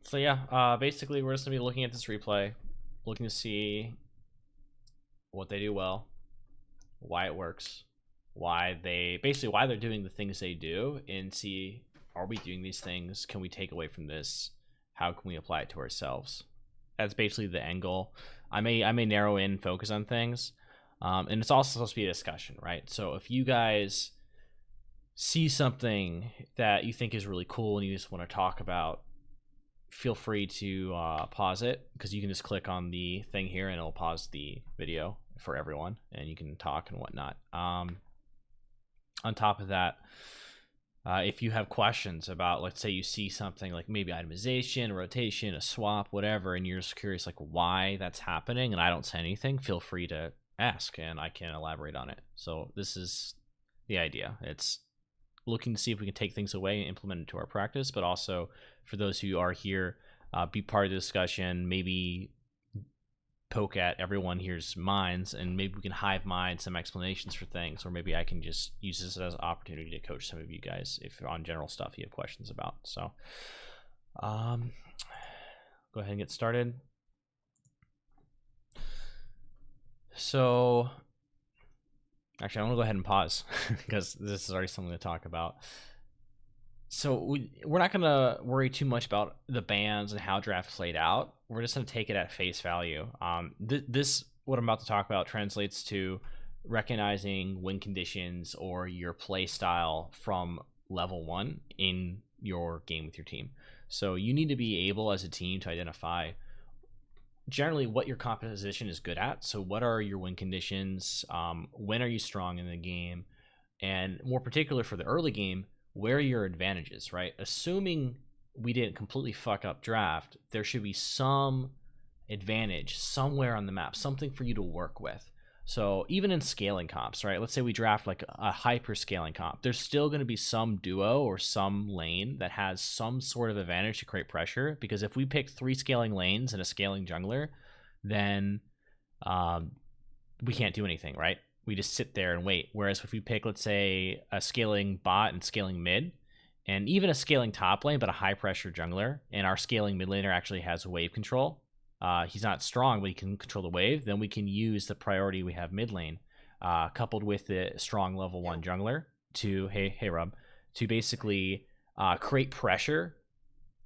So yeah, basically we're just gonna be looking at this replay, looking to see what they do well, why it works, why they're doing the things they do, and see, are we doing these things? Can we take away from this? How can we apply it to ourselves? That's basically the end goal. I may narrow in, focus on things, and it's also supposed to be a discussion, right? So if you guys see something that you think is really cool and you just want to talk about, feel free to pause it, because you can just click on the thing here and it'll pause the video for everyone and you can talk and whatnot. On top of that, if you have questions about, let's say you see something like maybe itemization, rotation, a swap, whatever, and you're just curious like why that's happening and I don't say anything, feel free to ask and I can elaborate on it. So this is the idea. It's looking to see if we can take things away and implement it to our practice, but also for those who are here, be part of the discussion, maybe poke at everyone here's minds, and maybe we can hive mind some explanations for things, or maybe I can just use this as an opportunity to coach some of you guys if on general stuff you have questions about. So go ahead and get started. So actually, I want to go ahead and pause because this is already something to talk about. So we're not going to worry too much about the bans and how draft played out. We're just going to take it at face value. This, what I'm about to talk about, translates to recognizing win conditions or your play style from level 1 in your game with your team. So you need to be able as a team to identify generally what your composition is good at. So what are your win conditions? When are you strong in the game? And more particular for the early game, where are your advantages, right? Assuming we didn't completely fuck up draft, there should be some advantage somewhere on the map, something for you to work with. So even in scaling comps, right? Let's say we draft like a hyper scaling comp. There's still going to be some duo or some lane that has some sort of advantage to create pressure, because if we pick 3 scaling lanes and a scaling jungler, then we can't do anything, right? We just sit there and wait. Whereas if we pick, let's say, a scaling bot and scaling mid, and even a scaling top lane, but a high pressure jungler, and our scaling mid laner actually has wave control, he's not strong, but he can control the wave, then we can use the priority we have mid lane, coupled with the strong level 1 jungler to, hey Rob, to basically create pressure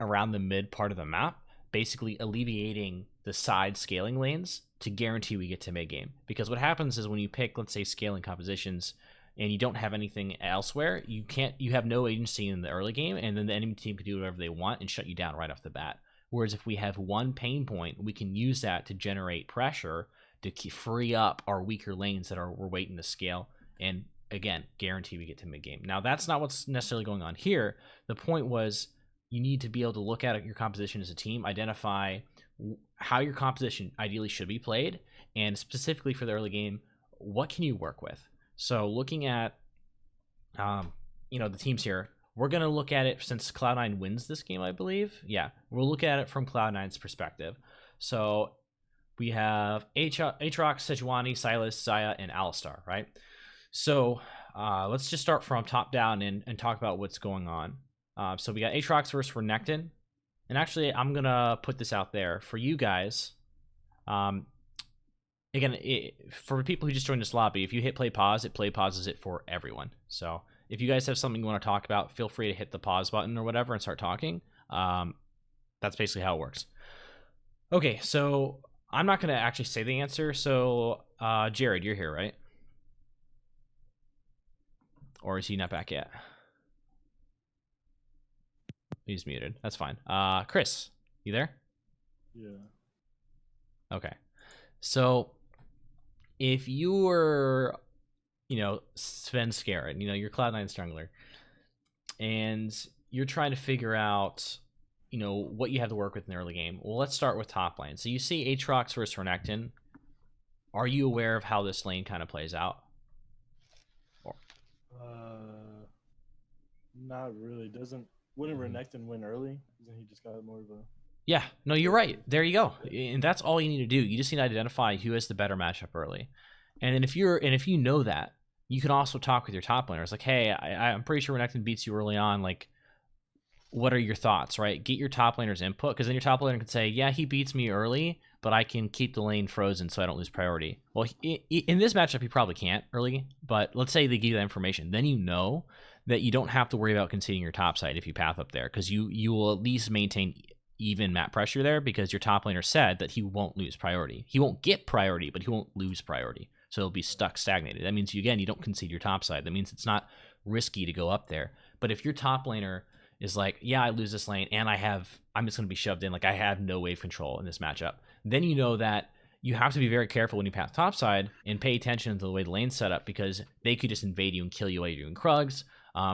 around the mid part of the map, basically alleviating the side scaling lanes to guarantee we get to mid game. Because what happens is when you pick, let's say, scaling compositions and you don't have anything elsewhere, you have no agency in the early game, and then the enemy team can do whatever they want and shut you down right off the bat. Whereas if we have one pain point, we can use that to generate pressure to free up our weaker lanes that we're waiting to scale, and again, guarantee we get to mid game. Now that's not what's necessarily going on here. The point was, you need to be able to look at your composition as a team, identify how your composition ideally should be played, and specifically for the early game, what can you work with? So looking at the teams here, we're going to look at it since Cloud9 wins this game, I believe. Yeah, we'll look at it from Cloud9's perspective. So we have Aatrox, Sejuani, Sylas, Xayah, and Alistar, right? So let's just start from top down and talk about what's going on. So we got Aatrox versus Renekton. And actually, I'm going to put this out there for you guys. Again, for people who just joined this lobby, if you hit play pause, it play pauses it for everyone. So if you guys have something you want to talk about, feel free to hit the pause button or whatever and start talking. That's basically how it works. Okay, so I'm not going to actually say the answer. So Jared, you're here, right? Or is he not back yet? He's muted. That's fine. Chris, you there? Yeah. Okay. So if you were, Sven Scarrett, you're Cloud9's jungler, and you're trying to figure out, what you have to work with in the early game. Well, let's start with top lane. So you see Aatrox versus Renekton. Are you aware of how this lane kind of plays out? Not really. Wouldn't Renekton win early? Isn't he just got more of a... Yeah, no, you're right. There you go. And that's all you need to do. You just need to identify who has the better matchup early. And then if you know that, you can also talk with your top laners. Like, hey, I'm pretty sure Renekton beats you early on. Like, what are your thoughts, right? Get your top laner's input, because then your top laner can say, yeah, he beats me early, but I can keep the lane frozen so I don't lose priority. Well, in this matchup, he probably can't early, but let's say they give you that information. Then you know that you don't have to worry about conceding your top side if you path up there, because you will at least maintain even map pressure there, because your top laner said that he won't lose priority. He won't get priority, but he won't lose priority. So he'll be stuck stagnated. That means, you don't concede your top side. That means it's not risky to go up there. But if your top laner is like, yeah, I lose this lane and I'm just going to be shoved in, like I have no wave control in this matchup, then you know that you have to be very careful when you path topside and pay attention to the way the lane's set up, because they could just invade you and kill you while you're doing Krugs.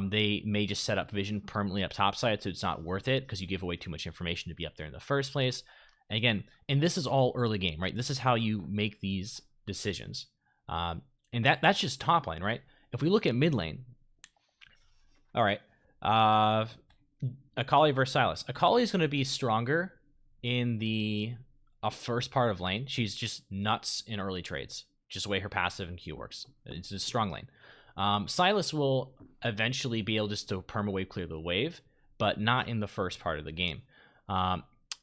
They may just set up vision permanently up topside, so it's not worth it because you give away too much information to be up there in the first place. And again, and this is all early game, right? This is how you make these decisions. And that's just top lane, right? If we look at mid lane, all right, Akali versus Sylas. Akali is going to be stronger in the first part of lane. She's just nuts in early trades, just the way her passive and Q works. It's a strong lane. Sylas will eventually be able just to perma-wave clear the wave, but not in the first part of the game.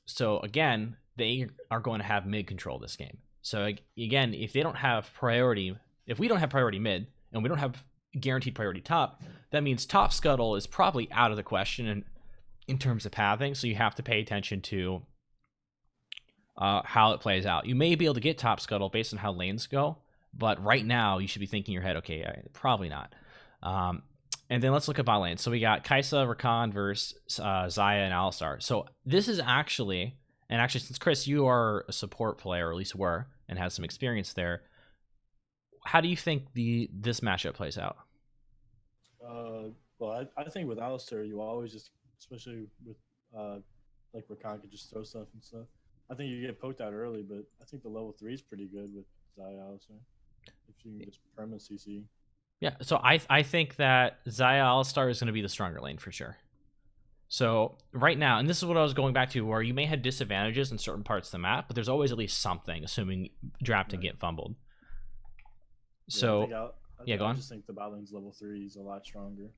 So again, they are going to have mid control this game. So again, if they don't have priority, if we don't have priority mid, and we don't have guaranteed priority top, that means top scuttle is probably out of the question in terms of pathing. So you have to pay attention to how it plays out. You may be able to get top scuttle based on how lanes go, but right now you should be thinking in your head, okay, probably not. And then let's look at bot lane. So we got Kai'Sa, Rakan versus Xayah and Alistar. So this is actually, and actually since Chris, you are a support player, or at least were, and has some experience there, how do you think this matchup plays out? Well, I think with Alistar, you always just, especially with like Rakan could just throw stuff and stuff. I think you get poked out early, but I think the level 3 is pretty good with Xayah Alistar. If you can just perma CC. Yeah, so I think that Xayah Alistar is going to be the stronger lane for sure. So right now, and this is what I was going back to, where you may have disadvantages in certain parts of the map, but there's always at least something, assuming draft and get fumbled. So go on. I just think the bot lane's level 3 is a lot stronger.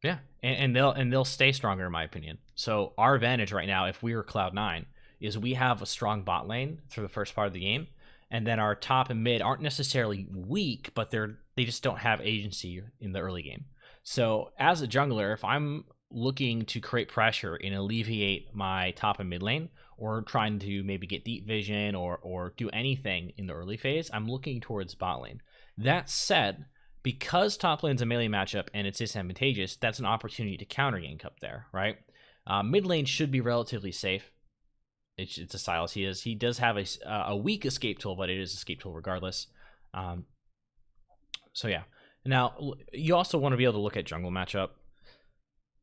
Yeah, and they'll stay stronger in my opinion. So our advantage right now, if we were Cloud9, is we have a strong bot lane through the first part of the game, and then our top and mid aren't necessarily weak, but they just don't have agency in the early game. So as a jungler, if I'm looking to create pressure and alleviate my top and mid lane, or trying to maybe get deep vision or do anything in the early phase, I'm looking towards bot lane. That said, because top lane's a melee matchup and it's disadvantageous, that's an opportunity to counter gank up there, right? Mid lane should be relatively safe. It's a Sylas. He does have a weak escape tool, but it is escape tool regardless. So yeah. Now you also want to be able to look at jungle matchup.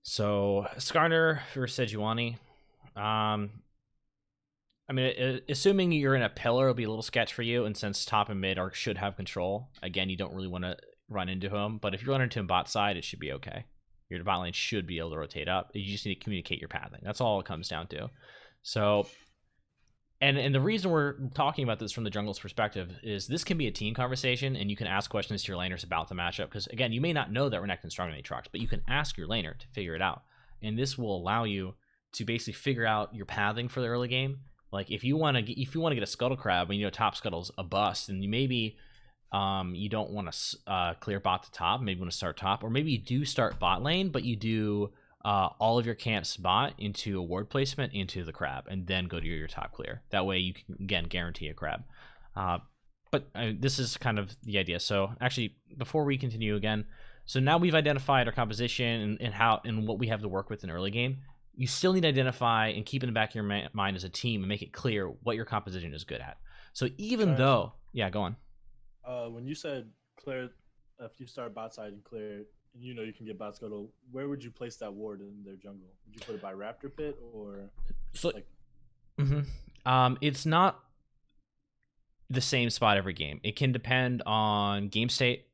So Skarner versus Sejuani. I mean, assuming you're in a pillar, it'll be a little sketch for you, and since top and mid should have control, again, you don't really want to run into him. But if you run into him bot side, it should be okay. Your bot lane should be able to rotate up. You just need to communicate your pathing. That's all it comes down to. So, and the reason we're talking about this from the jungle's perspective is this can be a team conversation, and you can ask questions to your laners about the matchup. Because again, you may not know that Renekton's stronger than Aatrox, but you can ask your laner to figure it out, and this will allow you to basically figure out your pathing for the early game. Like if you want to get a Scuttle Crab, and you know top Scuttle's a bust, and you maybe you don't want to clear bot to top, maybe you want to start top, or maybe you do start bot lane, but you do all of your camps bot into a ward placement into the crab, and then go to your top clear. That way you can again guarantee a crab. But this is kind of the idea. So actually, before we continue again, so now we've identified our composition and how and what we have to work with in early game. You still need to identify and keep in the back of your mind as a team and make it clear what your composition is good at. So even though, yeah, go on. When you said clear, if you start bot side and clear, and you know you can get bot scuttle, where would you place that ward in their jungle? Would you put it by Raptor Pit or so? Like... it's not the same spot every game. It can depend on game state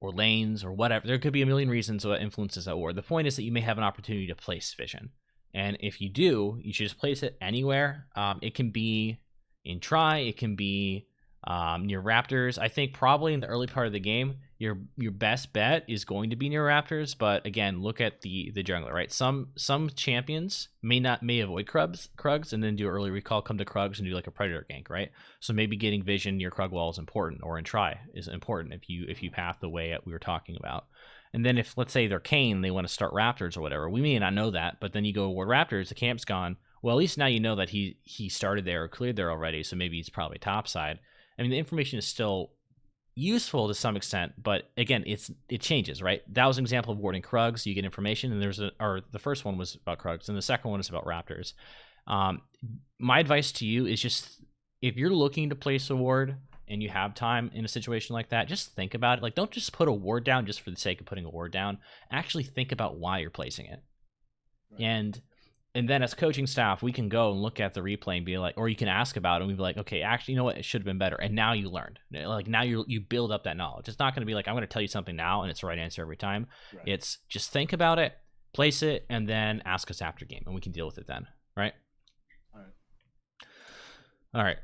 or lanes or whatever. There could be a million reasons what influences that ward. The point is that you may have an opportunity to place vision. And if you do, you should just place it anywhere. It can be in try, it can be Near Raptors, I think probably in the early part of the game, your best bet is going to be near Raptors. But again, look at the jungler, right? Some champions may avoid Krugs and then do early recall, come to Krugs and do like a Predator gank, right? So maybe getting vision near Krug wall is important, or in try is important if you path the way we were talking about. And then if, let's say, they're Kane, they want to start Raptors or whatever, we may not know that, but then you go toward Raptors, the camp's gone. Well, at least now you know that he started there or cleared there already, so maybe he's probably topside. I mean, the information is still useful to some extent, but again, it changes, right? That was an example of warding Krugs. You get information, and the first one was about Krugs, and the second one is about Raptors. My advice to you is just, if you're looking to place a ward and you have time in a situation like that, just think about it. Like, don't just put a ward down just for the sake of putting a ward down. Actually think about why you're placing it. Right. And then as coaching staff, we can go and look at the replay and be like, or you can ask about it and we'd be like, okay, actually, you know what? It should have been better. And now you learned. Like, now you build up that knowledge. It's not going to be like, I'm going to tell you something now and it's the right answer every time. Right. It's just think about it, place it, and then ask us after game and we can deal with it then. Right? All right.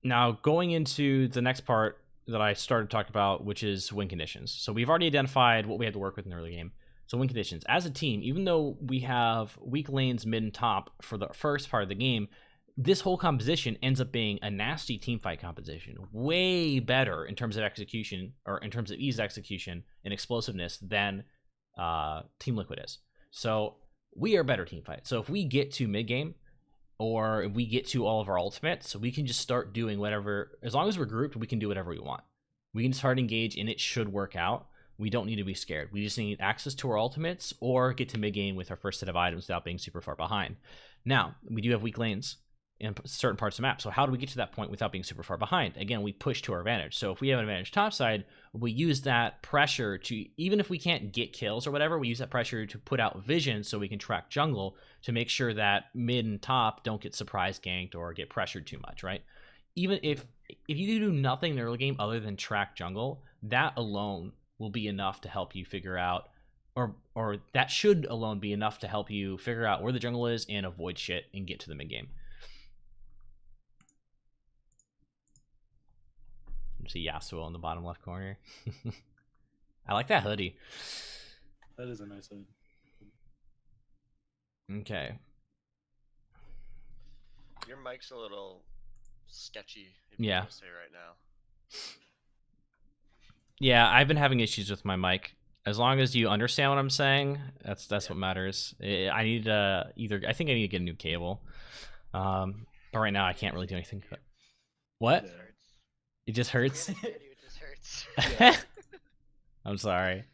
Now, going into the next part that I started talking about, which is win conditions. So we've already identified what we had to work with in the early game. So win conditions. As a team, even though we have weak lanes, mid, and top for the first part of the game, this whole composition ends up being a nasty team fight composition. Way better in terms of execution, or in terms of ease of execution and explosiveness than Team Liquid is. So we are a better team fight. So if we get to mid game, or if we get to all of our ultimates, we can just start doing whatever. As long as we're grouped, we can do whatever we want. We can start engage, and it should work out. We don't need to be scared. We just need access to our ultimates or get to mid-game with our first set of items without being super far behind. Now, we do have weak lanes in certain parts of the map. So how do we get to that point without being super far behind? Again, we push to our advantage. So if we have an advantage topside, we use that pressure to, even if we can't get kills or whatever, we use that pressure to put out vision so we can track jungle to make sure that mid and top don't get surprise ganked or get pressured too much, right? Even if you do nothing in the early game other than track jungle, that alone will be enough to help you figure out, or that should alone be enough to help you figure out where the jungle is and avoid shit and get to the mid game. See Yasuo in the bottom left corner. I like that hoodie. That is a nice hoodie. Okay. Your mic's a little sketchy, if yeah. you want to say right now. Yeah, I've been having issues with my mic. As long as you understand what I'm saying, that's what matters. I need I think I need to get a new cable. But right now I can't really do anything. What? It just hurts. It just hurts. I'm sorry.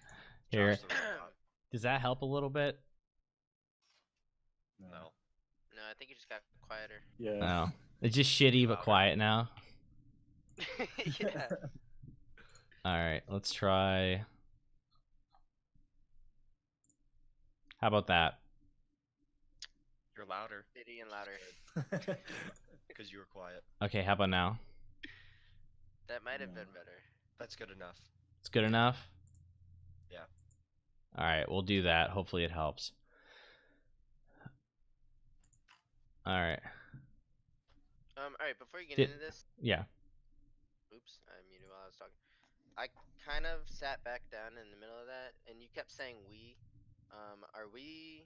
Here. Does that help a little bit? No. No, I think you just got quieter. Yeah. No. It's just shitty but quiet now. Yeah. All right, let's try. How about that? You're louder. Shitty and louder. Because you were quiet. Okay, how about now? That might have been better. That's good enough. It's good enough? Yeah. All right, we'll do that. Hopefully it helps. All right. All right, before you get into this. Yeah. Oops, I muted while I was talking. I kind of sat back down in the middle of that, and you kept saying we. Are we,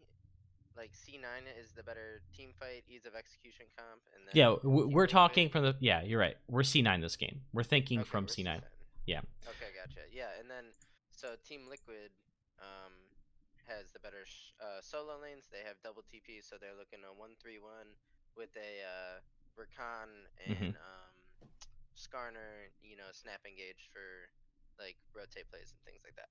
like, C9 is the better team fight, ease of execution comp? And then yeah, we're talking from the, yeah, you're right. We're C9 this game. We're thinking okay, from we're C9. Yeah. Okay, gotcha. Yeah, and then, so Team Liquid has the better solo lanes. They have double TP, so they're looking at 1-3-1 with a Rakan and Skarner, snap engage for, like, rotate plays and things like that.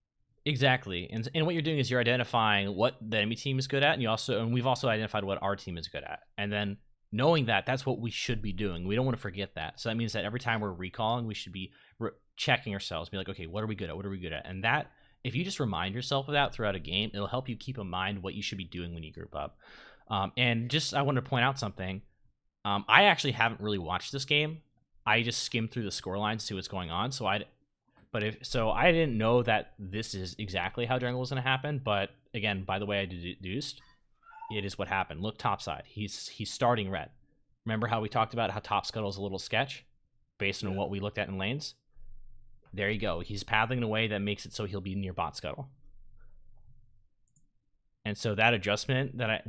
Exactly, and what you're doing is you're identifying what the enemy team is good at, and we've also identified what our team is good at, and then knowing that, that's what we should be doing. We don't want to forget that. So that means that every time we're recalling, we should be checking ourselves, be like, okay, what are we good at? What are we good at? And that, if you just remind yourself of that throughout a game, it'll help you keep in mind what you should be doing when you group up. And just, I wanted to point out something. I actually haven't really watched this game. I just skimmed through the scorelines to see what's going on. So I didn't know that this is exactly how jungle was going to happen. But again, by the way I deduced, it is what happened. Look topside. He's starting red. Remember how we talked about how top scuttle is a little sketch based on Yeah. what we looked at in lanes? There you go. He's pathing in a way that makes it so he'll be near bot scuttle. And so that adjustment that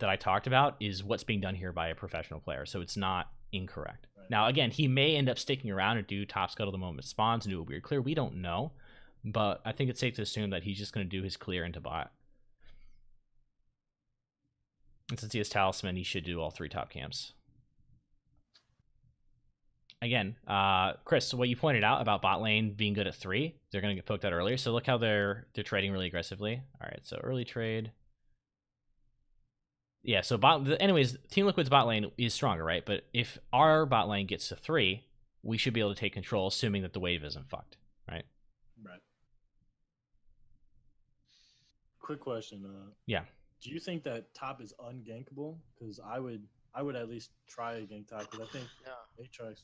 I talked about is what's being done here by a professional player. So it's not incorrect. Right. Now, again, he may end up sticking around and do top scuttle the moment it spawns and do a weird clear. We don't know. But I think it's safe to assume that he's just going to do his clear into bot. And since he has talisman, he should do all 3 top camps. Again, Chris, so what you pointed out about bot lane being good at 3, they're going to get poked out earlier. So look how they're trading really aggressively. All right, so early trade. Yeah, so anyways, Team Liquid's bot lane is stronger, right? But if our bot lane gets to 3, we should be able to take control, assuming that the wave isn't fucked, right? Right. Quick question. Yeah. Do you think that top is ungankable? Because I would at least try a gank top because I think No. Aatrox.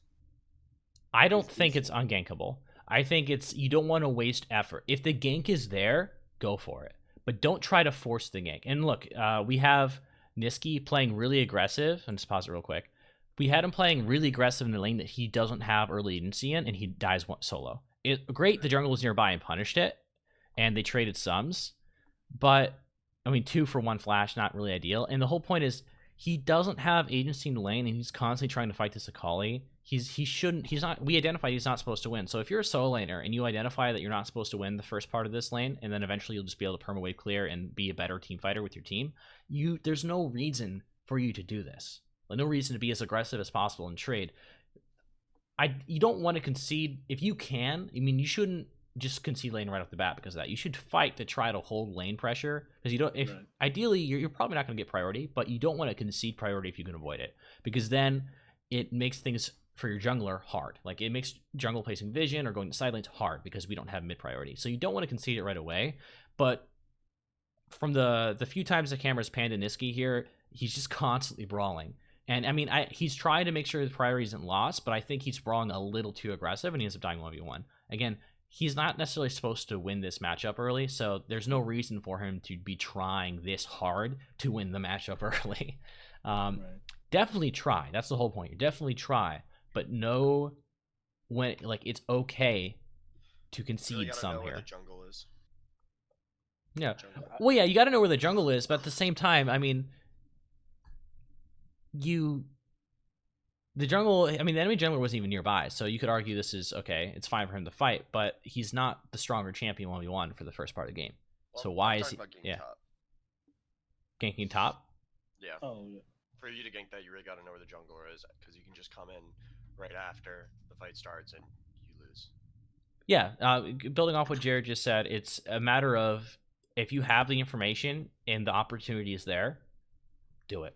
I don't It's think it's decent. ungankable. I think it's you don't want to waste effort. If the gank is there, go for it. But don't try to force the gank. And look, we have Niski playing really aggressive. And just pause it real quick. We had him playing really aggressive in the lane that he doesn't have early agency in, and he dies solo. Great, the jungle was nearby and punished it, and they traded sums. But, I mean, 2 for 1 flash, not really ideal. And the whole point is, he doesn't have agency in the lane, and he's constantly trying to fight this Akali. We identified he's not supposed to win. So if you're a solo laner and you identify that you're not supposed to win the first part of this lane, and then eventually you'll just be able to perma wave clear and be a better team fighter with your team, there's no reason for you to do this. Like, no reason to be as aggressive as possible in trade. You don't want to concede if you can. I mean, you shouldn't just concede lane right off the bat because of that. You should fight to try to hold lane pressure because you don't. If Right. Ideally you're probably not going to get priority, but you don't want to concede priority if you can avoid it because then it makes things for your jungler hard. Like it makes jungle placing vision or going to side lanes hard because we don't have mid priority. So you don't want to concede it right away. But from the few times the camera's panned to Niski here, he's just constantly brawling. And I mean, he's trying to make sure the priority isn't lost, but I think he's brawling a little too aggressive and he ends up dying 1v1. Again, he's not necessarily supposed to win this matchup early, so there's no reason for him to be trying this hard to win the matchup early. Right. Definitely try. That's the whole point. You definitely try, but know when it's okay to Really concede gotta some know where here. the jungle is. Yeah. Jungle. Well, yeah, you got to know where the jungle is, but at the same time, I mean, the jungle, I mean, the enemy jungler wasn't even nearby, so you could argue this is okay. It's fine for him to fight, but he's not the stronger champion 1v1 for the first part of the game. Well, So why I'm is he? talking about ganking Yeah, top. ganking top. Yeah. Oh yeah. For you to gank that, you really gotta know where the jungler is because you can just come in right after the fight starts and you lose. Yeah, building off what Jared just said, it's a matter of if you have the information and the opportunity is there, do it.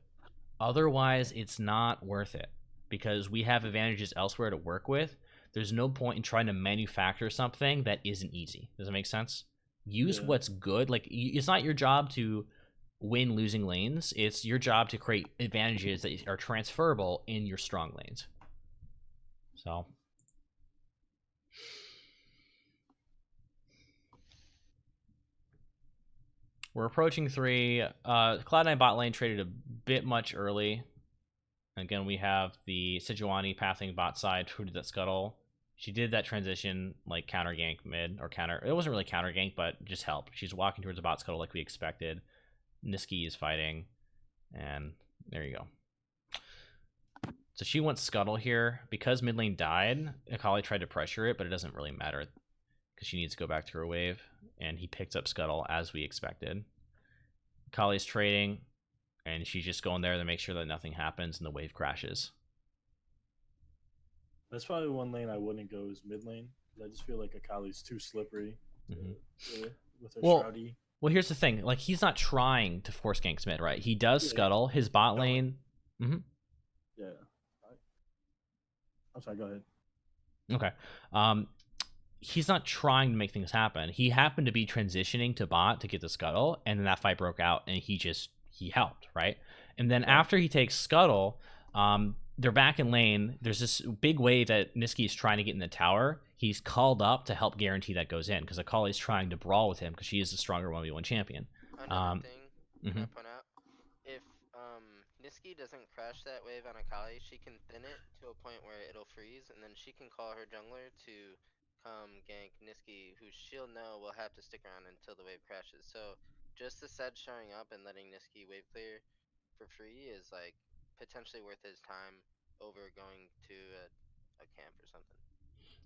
Otherwise, it's not worth it because we have advantages elsewhere to work with. There's no point in trying to manufacture something that isn't easy. Does that make sense? Use Yeah. what's good. Like, it's not your job to win losing lanes. It's your job to create advantages that are transferable in your strong lanes. So, we're approaching 3. Cloud9 bot lane traded a bit much early. Again, we have the Sejuani pathing bot side. Who did that scuttle? She did that transition like counter gank mid or counter. It wasn't really counter gank, but just help. She's walking towards the bot scuttle like we expected. Niski is fighting, and there you go. So she wants scuttle here because mid lane died. Akali tried to pressure it, but it doesn't really matter because she needs to go back to her wave, and he picked up scuttle as we expected. Akali's trading. And she's just going there to make sure that nothing happens and the wave crashes. That's probably one lane I wouldn't go is mid lane because I just feel like Akali's too slippery with her Well, shroudy. Well, here's the thing. Like, he's not trying to force gank mid, right? He does scuttle. His bot lane... Yeah. I'm sorry, go ahead. Okay. He's not trying to make things happen. He happened to be transitioning to bot to get the scuttle, and then that fight broke out, and he helped, right? And then after he takes scuttle, they're back in lane. There's this big wave that Niski is trying to get in the tower. He's called up to help guarantee that goes in because Akali's trying to brawl with him because she is the stronger 1v1 champion. Another thing mhm. I point out, if Niski doesn't crash that wave on Akali, she can thin it to a point where it'll freeze, and then she can call her jungler to come gank Niski, who she'll know will have to stick around until the wave crashes. So just the Sed showing up and letting Niski wave clear for free is like potentially worth his time over going to a camp or something.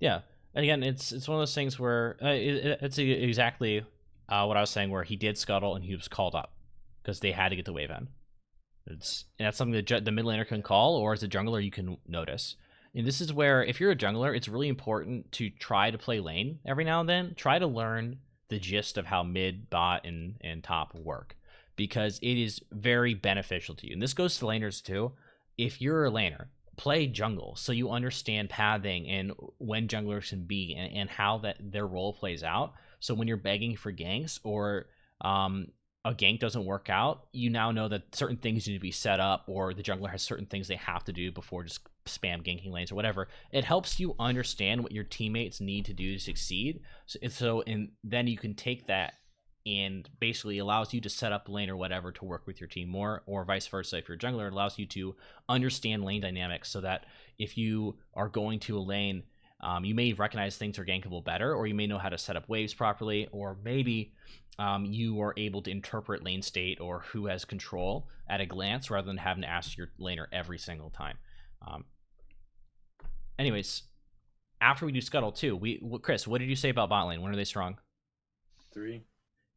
Yeah, and again, it's one of those things where it's exactly what I was saying, where he did scuttle and he was called up because they had to get the wave in. That's something that the mid laner can call, or as a jungler you can notice. And this is where, if you're a jungler, it's really important to try to play lane every now and then. Try to learn the gist of how mid, bot, and top work, because it is very beneficial to you. And this goes to laners too. If you're a laner, play jungle so you understand pathing and when junglers can be, and how that their role plays out. So when you're begging for ganks, or a gank doesn't work out, you now know that certain things need to be set up, or the jungler has certain things they have to do before just spam ganking lanes or whatever. It helps you understand what your teammates need to do to succeed. And then you can take that and basically allows you to set up lane or whatever to work with your team more, or vice versa. If you're a jungler, it allows you to understand lane dynamics, so that if you are going to a lane, you may recognize things are gankable better, or you may know how to set up waves properly, or maybe you are able to interpret lane state or who has control at a glance, rather than having to ask your laner every single time. Anyways, after we do scuttle too, Chris, what did you say about bot lane? When are they strong? 3.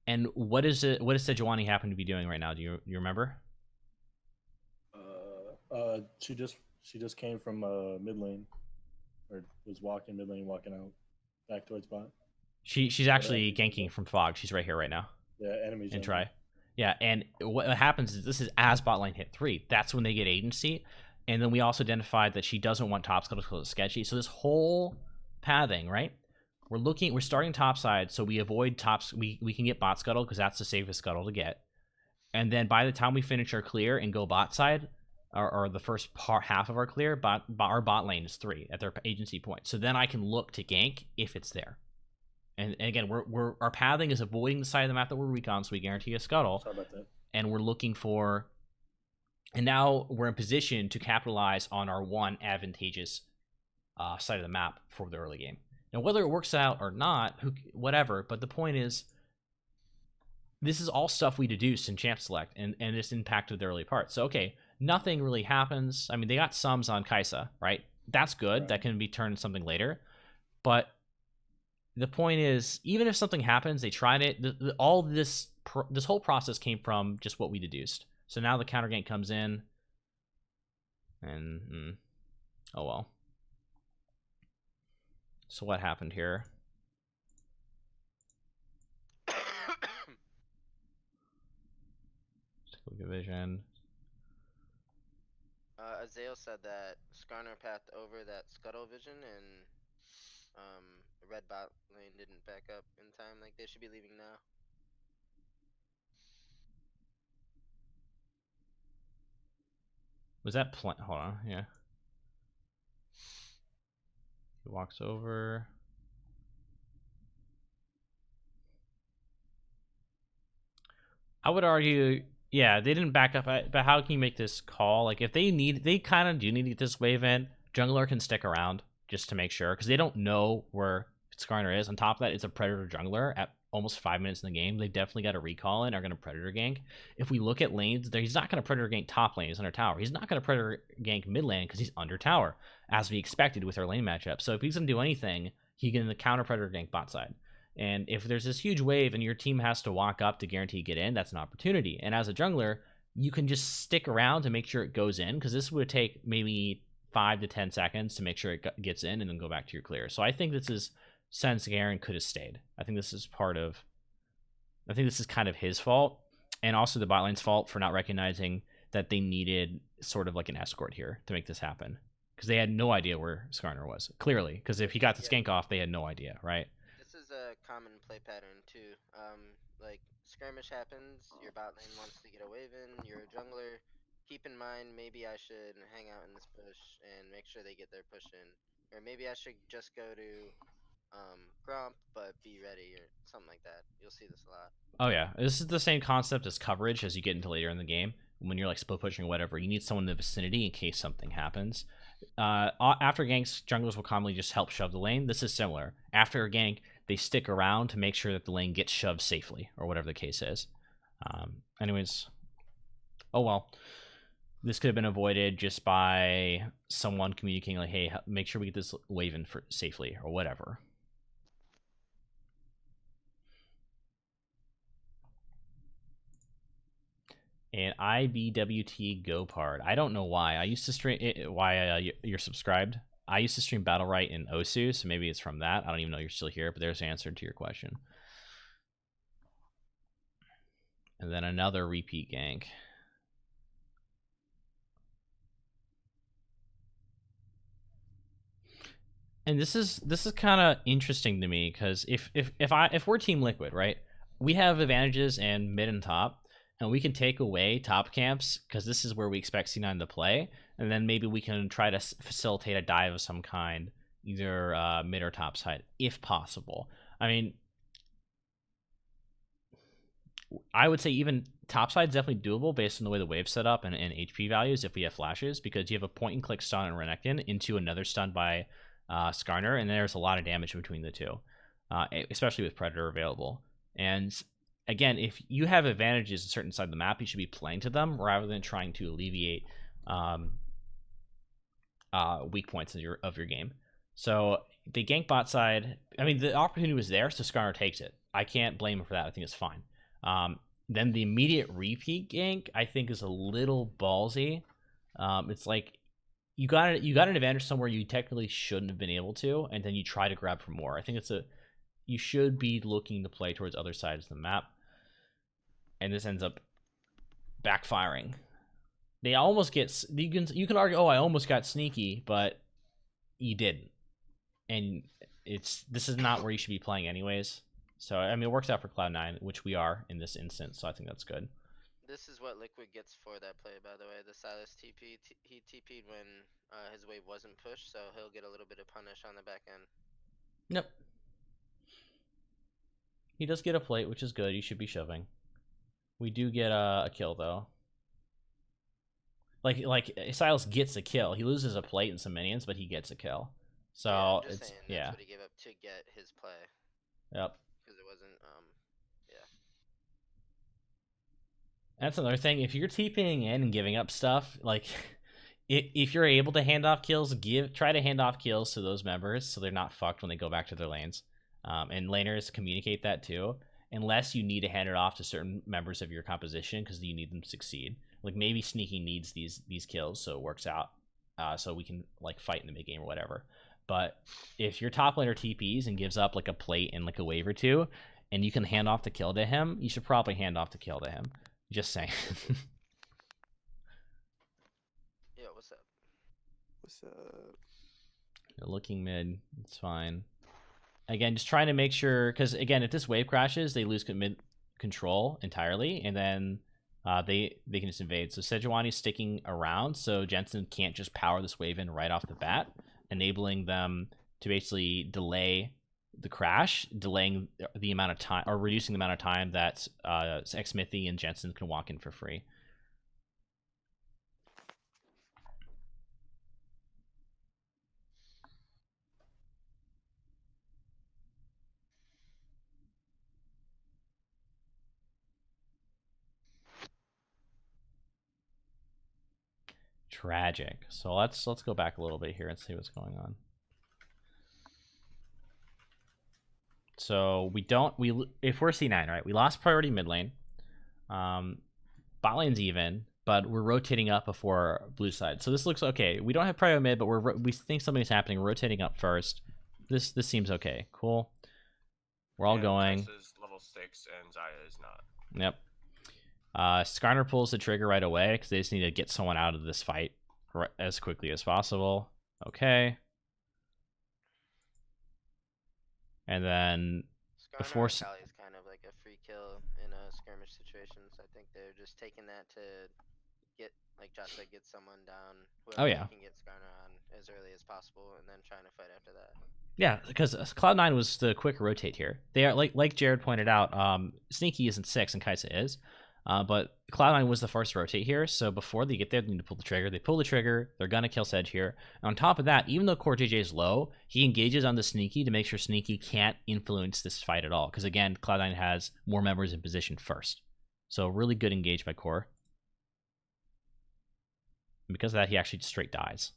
And what is it? What does Sejuani happen to be doing right now? Do you remember? She just came from mid lane, or was walking mid lane, walking out back towards bot. She's actually ganking from Fog. She's right here right now. Yeah, enemies. And try. Yeah, and what happens is, this is as bot lane hit 3. That's when they get agency. And then we also identified that she doesn't want top scuttle because it's sketchy. So this whole pathing, right? We're starting top side, so we avoid tops. We can get bot scuttle because that's the safest scuttle to get. And then by the time we finish our clear and go bot side, or the first half of our clear, our bot lane is 3 at their agency point. So then I can look to gank if it's there. And again, our pathing is avoiding the side of the map that we're weak on, so we guarantee a scuttle. Sorry about that. And we're looking for, and now we're in position to capitalize on our one advantageous side of the map for the early game. Now, whether it works out or not, whatever. But the point is, this is all stuff we deduced in champ select, and this impacted the early part. So okay, nothing really happens. I mean, they got sums on Kaisa, right? That's good. Right. That can be turned into something later. But the point is, even if something happens, they tried it. All this whole process came from just what we deduced. So now the counter gank comes in, and oh well. So what happened here? Vision. Azael said that Skarner pathed over that scuttle vision, and the red bot lane didn't back up in time. Like, they should be leaving now. Was that hold on, yeah. He walks over. I would argue, yeah, they didn't back up, but how can you make this call? Like, if they kind of do need to get this wave in, jungler can stick around just to make sure, because they don't know where Skarner is. On top of that, it's a Predator jungler at almost 5 minutes in the game. They definitely got a recall in, are going to Predator gank. If we look at lanes, he's not going to Predator gank top lane, he's under tower. He's not going to Predator gank mid lane because he's under tower, as we expected with our lane matchup. So if he's going to do anything, he can counter Predator gank bot side. And if there's this huge wave and your team has to walk up to guarantee get in, that's an opportunity. And as a jungler, you can just stick around to make sure it goes in, because this would take maybe 5 to 10 seconds to make sure it gets in, and then go back to your clear. So I think this is since Garen could have stayed. I think this is kind of his fault, and also the bot lane's fault for not recognizing that they needed sort of like an escort here to make this happen, because they had no idea where Skarner was, clearly, because if he got the skank off, they had no idea, right? This is a common play pattern too. Like, skirmish happens, your bot lane wants to get a wave in, you're a jungler. Keep in mind, maybe I should hang out in this push and make sure they get their push in, or maybe I should just go to Grump, but be ready, or something like that. You'll see this a lot. Oh yeah, this is the same concept as coverage as you get into later in the game, when you're like split pushing or whatever, you need someone in the vicinity in case something happens. After ganks, junglers will commonly just help shove the lane. This is similar. After a gank, they stick around to make sure that the lane gets shoved safely, or whatever the case is. Anyways, oh well. This could have been avoided just by someone communicating like, hey, make sure we get this wave in for safely, or whatever. And IBWT Gopard. I don't know why. I used to stream you're subscribed. I used to stream Battle Right in Osu, so maybe it's from that. I don't even know you're still here, but there's the answer to your question. And then another repeat gank. And this is kind of interesting to me because if we're Team Liquid, right, we have advantages in mid and top, and we can take away top camps because this is where we expect C9 to play, and then maybe we can try to facilitate a dive of some kind, either mid or top side, if possible. I mean, I would say even top side is definitely doable based on the way the wave's set up and HP values if we have flashes, because you have a point and click stun on Renekton into another stun by Skarner, and there's a lot of damage between the two, especially with Predator available. And again, if you have advantages on certain side of the map, you should be playing to them rather than trying to alleviate weak points of your game. So the gank bot side, I mean, the opportunity was there, so Skarner takes it. I can't blame him for that. I think it's fine. Then the immediate repeat gank, I think, is a little ballsy. It's like you got an advantage somewhere you technically shouldn't have been able to, and then you try to grab for more. I think you should be looking to play towards other sides of the map, and this ends up backfiring. They almost get, you can argue, oh, I almost got sneaky, but you didn't, and this is not where you should be playing anyways. So I mean, it works out for Cloud9, which we are in this instance, so I think that's good. This is what Liquid gets for that play, by the way. The Silas TP, he TP'd when his wave wasn't pushed, so he'll get a little bit of punish on the back end. Yep. He does get a plate, which is good. You should be shoving. We do get a kill, though. Like Silas gets a kill. He loses a plate and some minions, but he gets a kill. So yeah, I'm just it's saying, that's what he gave up to get his play. Yep. Because it wasn't, yeah. That's another thing. If you're TPing in and giving up stuff, like if you're able to hand off kills, try to hand off kills to those members so they're not fucked when they go back to their lanes. And laners communicate that too, unless you need to hand it off to certain members of your composition because you need them to succeed. Like maybe Sneaky needs these kills so it works out, so we can like fight in the mid game or whatever. But if your top laner TPs and gives up like a plate and like a wave or two, and you can hand off the kill to him, you should probably hand off the kill to him. Just saying. Yeah, what's up? What's up? You're looking mid. It's fine. Again, just trying to make sure, because again, if this wave crashes, they lose mid control entirely, and then they can just invade. So Sejuani's sticking around, so Jensen can't just power this wave in right off the bat, enabling them to basically delay the crash, delaying the amount of time, or reducing the amount of time that Xmithy and Jensen can walk in for free. Tragic. So let's go back a little bit here and see what's going on. So if we're C9, right, we lost priority mid lane. Bot lane's even, but we're rotating up before blue side. So this looks okay. We don't have priority mid, but we think something's happening. We're rotating up first. This seems okay. Cool. We're all going. Tess is level 6 and Zaya is not. Yep. Skarner pulls the trigger right away because they just need to get someone out of this fight as quickly as possible. Okay. And then before Kali is kind of like a free kill in a skirmish situations. I think they're just taking that to get, like Josh said, get someone down. Oh yeah. Can get Skarner on as early as possible, and then trying to fight after that. Yeah, because Cloud9 was the quick rotate here. They are like Jared pointed out. Sneaky isn't 6 and Kaisa is. But Cloud9 was the first to rotate here, so before they get there, they need to pull the trigger. They pull the trigger, they're gonna kill Sedge here. And on top of that, even though Core JJ is low, he engages on the Sneaky to make sure Sneaky can't influence this fight at all. Because again, Cloud9 has more members in position first. So really good engage by Core. And because of that, he actually just straight dies.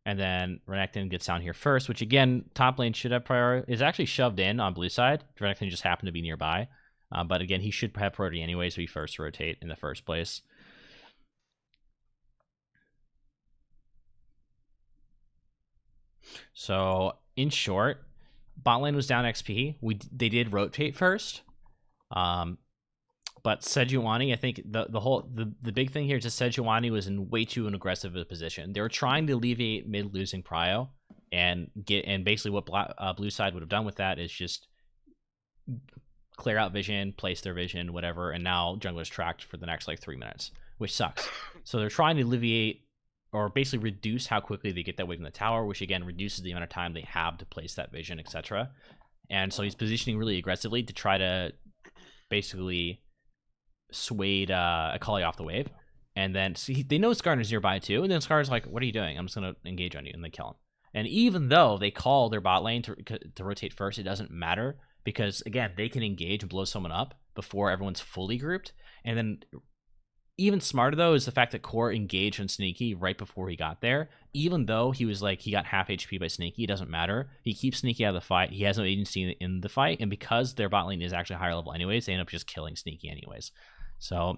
And then Renekton gets down here first, which again, top lane should have priority. Is actually shoved in on blue side. Renekton just happened to be nearby. But again, he should have priority anyway, so he first rotate in the first place. So, in short, bot lane was down XP. They did rotate first. But Sejuani, I think the big thing here is that Sejuani was in way too aggressive a position. They were trying to alleviate mid losing prio and basically what blue side would have done with that is just clear out vision, place their vision, whatever, and now jungler's tracked for the next like 3 minutes, which sucks. So they're trying to alleviate or basically reduce how quickly they get that wave in the tower, which again reduces the amount of time they have to place that vision, etc. And so he's positioning really aggressively to try to basically swayed Akali off the wave. And then they know Skarner's nearby too, and then Skarner's like, what are you doing? I'm just going to engage on you, and they kill him. And even though they call their bot lane to rotate first, it doesn't matter, because again, they can engage and blow someone up before everyone's fully grouped. And then even smarter though is the fact that Core engaged on Sneaky right before he got there. Even though he was like, he got half HP by Sneaky, it doesn't matter. He keeps Sneaky out of the fight. He has no agency in the fight, and because their bot lane is actually higher level anyways, they end up just killing Sneaky anyways. So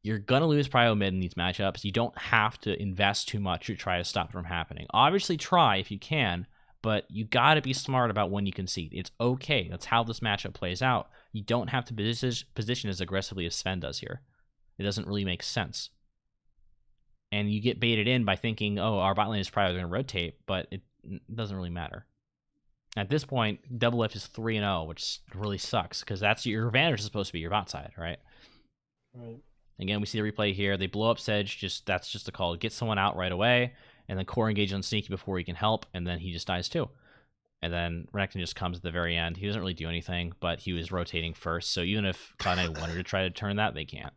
you're gonna lose prio mid in these matchups. You don't have to invest too much to try to stop it from happening. Obviously try if you can, but you gotta be smart about when you concede. It's okay. That's how this matchup plays out. You don't have to position as aggressively as Sven does here. It doesn't really make sense. And you get baited in by thinking, oh, our bot lane is probably going to rotate, but it doesn't really matter. At this point, Double F is 3-0, which really sucks, because that's your advantage is supposed to be your bot side, right? Right. Again, we see the replay here. They blow up Sedge. That's just a call. Get someone out right away, and then Core engages on Sneaky before he can help, and then he just dies too. And then Renekton just comes at the very end. He doesn't really do anything, but he was rotating first, so even if Cloud9 wanted to try to turn that, they can't.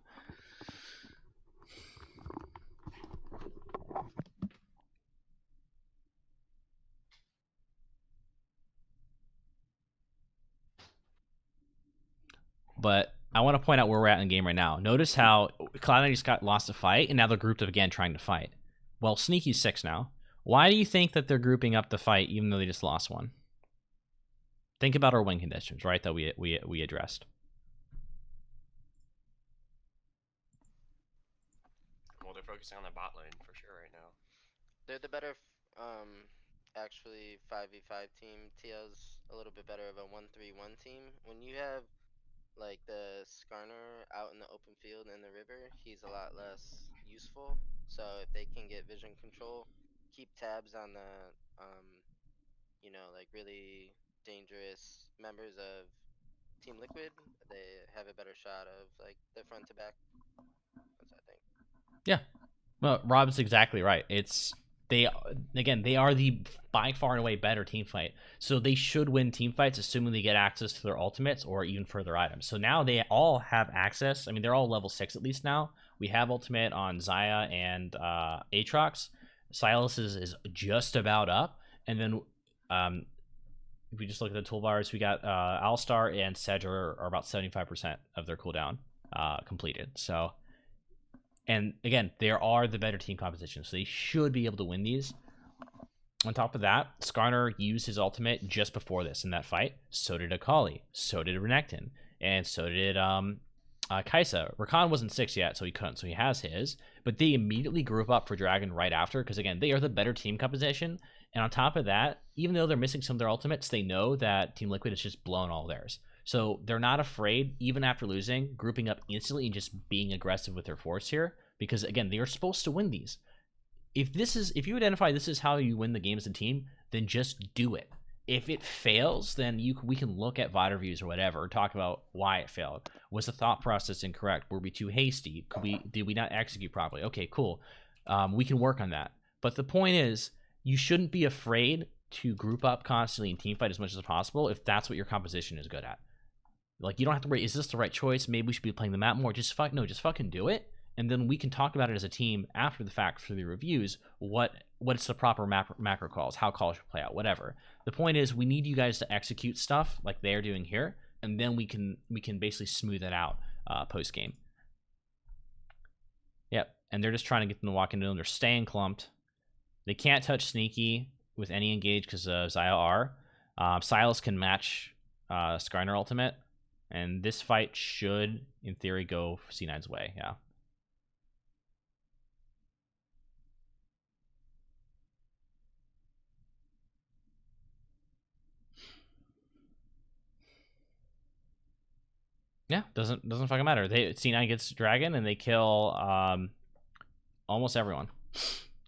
But I want to point out where we're at in the game right now. Notice how Cloud9 just lost a fight, and now they're grouped up again trying to fight. Well, Sneaky's 6 now. Why do you think that they're grouping up the fight even though they just lost one? Think about our win conditions, right, that we addressed. Well, they're focusing on the bot lane for sure right now. They're the better, actually 5v5 team. TL's a little bit better of a 1-3-1 team. When you have like the Skarner out in the open field in the river, he's a lot less useful. So if they can get vision control, keep tabs on the, you know, like really dangerous members of Team Liquid, they have a better shot of like the front to back. That's what I think. Yeah. Well, Rob's exactly right. They are the by far and away better team fight. So they should win team fights, assuming they get access to their ultimates or even further items. So now they all have access. I mean, they're all level 6 at least now. We have ultimate on Xayah and Aatrox. Silas is just about up. And then if we just look at the toolbars, we got Alistar and Sedge are about 75% of their cooldown completed. So, and again, they are the better team composition, so they should be able to win these. On top of that, Skarner used his ultimate just before this in that fight. So did Akali. So did Renekton. And so did Kai'Sa. Rakan wasn't 6 yet, so he couldn't. So he has his. But they immediately group up for Dragon right after, because again, they are the better team composition. And on top of that, even though they're missing some of their ultimates, they know that Team Liquid has just blown all theirs. So they're not afraid, even after losing, grouping up instantly and just being aggressive with their force here. Because again, they are supposed to win these. If you identify this is how you win the game as a team, then just do it. If it fails, then we can look at VOD reviews or whatever, talk about why it failed. Was the thought process incorrect? Were we too hasty? Did we not execute properly? Okay, cool. We can work on that. But the point is, you shouldn't be afraid to group up constantly and team fight as much as possible if that's what your composition is good at. Like, you don't have to worry, is this the right choice? Maybe we should be playing the map more. Just fucking do it. And then we can talk about it as a team after the fact for the reviews. What's the proper macro calls, how calls should play out, whatever. The point is, we need you guys to execute stuff like they're doing here, and then we can basically smooth it out post game. Yep, and they're just trying to get them to walk into them. They're staying clumped. They can't touch Sneaky with any engage because Xayah R. Silas can match Skarner ultimate, and this fight should, in theory, go C9's way. Yeah. Yeah, doesn't fucking matter. C9 gets dragon and they kill almost everyone.